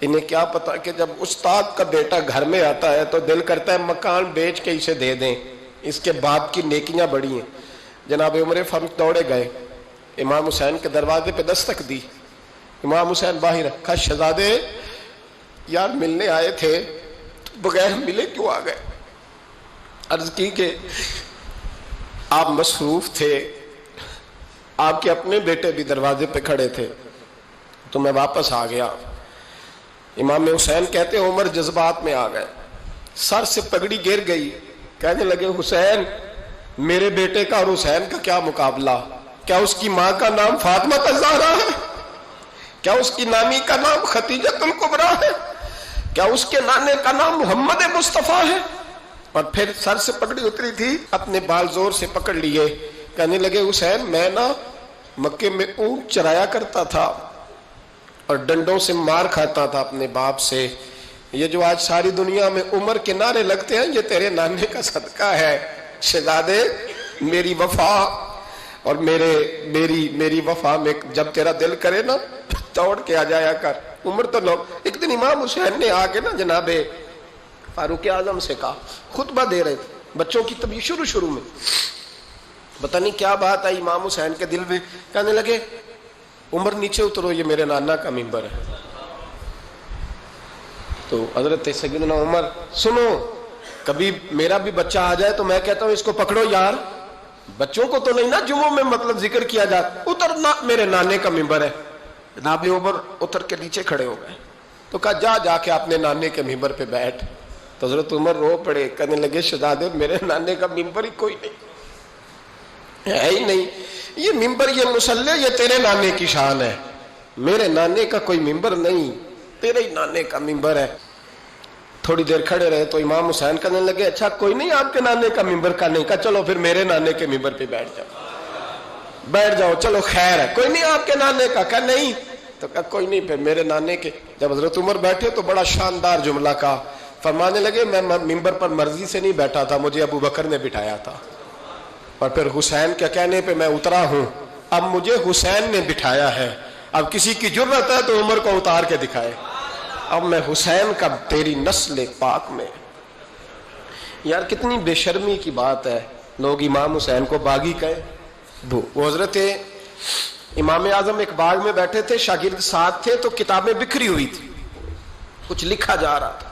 انہیں کیا پتا کہ جب استاد کا بیٹا گھر میں آتا ہے تو دل کرتا ہے مکان بیچ کے اسے دے دیں, اس کے باپ کی نیکیاں بڑی ہیں. جناب عمر فاروق دوڑے گئے, امام حسین کے دروازے پہ دستک دی. امام حسین باہر. کہا شہزادے یار ملنے آئے تھے, بغیر ملے کیوں آ گئے؟ عرض کی کہ آپ مصروف تھے, آپ کے اپنے بیٹے بھی دروازے پہ کھڑے تھے, تو میں واپس آ گیا. امام حسین کہتے ہیں عمر جذبات میں آ گئے, سر سے پگڑی گر گئی. کہنے لگے حسین میرے بیٹے کا اور حسین کا کیا مقابلہ؟ کیا اس کی ماں کا نام فاطمہ الزہرا ہے؟ کیا اس کی نانی کا نام ختیجۃ الکبریٰ ہے؟ کیا اس کے نانے کا نام محمد مصطفیٰ ہے؟ اور پھر سر سے پگڑی اتری تھی, اپنے بال زور سے پکڑ لیے. کہنے لگے حسین میں نا مکے میں اونٹ چرایا کرتا تھا اور ڈنڈوں سے مار کھاتا تھا اپنے باپ سے. یہ جو آج ساری دنیا میں عمر کے نعرے لگتے ہیں یہ تیرے نانے کا صدقہ ہے. شہزادے میری وفا اور میری وفا میں جب تیرا دل کرے نا دوڑ کے آ جایا کر. عمر تو لوگ. ایک دن امام حسین نے آ کے نا جناب فاروق اعظم سے کہا, خطبہ دے رہے تھے بچوں کی طبیعت شروع میں, پتہ نہیں کیا بات آئی امام حسین کے دل میں. کہنے لگے عمر نیچے اترو, یہ میرے نانا کا ممبر ہے. تو حضرت سیدنا عمر سنو, کبھی میرا بھی بچہ آ جائے تو میں کہتا ہوں اس کو پکڑو یار, بچوں کو تو نہیں نا جمعوں میں مطلب ذکر کیا جاتا, اترنا میرے نانے کا ممبر ہے. جناب عمر اتر کے نیچے کھڑے ہو گئے. تو کہا جا کے اپنے نانے کے ممبر پہ بیٹھ. تو حضرت عمر رو پڑے, کہنے لگے شہزادے میرے نانے کا ممبر ہی کوئی نہیں ہے ہی نہیں, یہ ممبر یہ مصلی یہ تیرے نانے کی شان ہے, میرے نانے کا کوئی ممبر نہیں, تیرے ہی نانے کا ممبر ہے. تھوڑی دیر کھڑے رہے تو امام حسین کہنے لگے اچھا کوئی نہیں آپ کے نانے کا ممبر کا نہیں. کہا چلو پھر میرے نانے کے ممبر پہ بیٹھ جاؤ, چلو خیر ہے. کوئی نہیں آپ کے نانے کا؟ کہا نہیں. تو کہا کوئی نہیں پھر میرے نانے کے. جب حضرت عمر بیٹھے تو بڑا شاندار جملہ کہا, فرمانے لگے میں ممبر پر مرضی سے نہیں بیٹھا تھا, مجھے ابو بکر نے بٹھایا تھا, اور پھر حسین کے کہنے پہ میں اترا ہوں, اب مجھے حسین نے بٹھایا ہے. اب کسی کی جرت ہے تو عمر کو اتار کے دکھائے, اب میں حسین کا تیری نسل پاک میں. یار کتنی بے شرمی کی بات ہے, لوگ امام حسین کو باغی کہیں. وہ حضرت امام اعظم ایک باغ میں بیٹھے تھے, شاگرد ساتھ تھے, تو کتابیں بکھری ہوئی تھی, کچھ لکھا جا رہا تھا.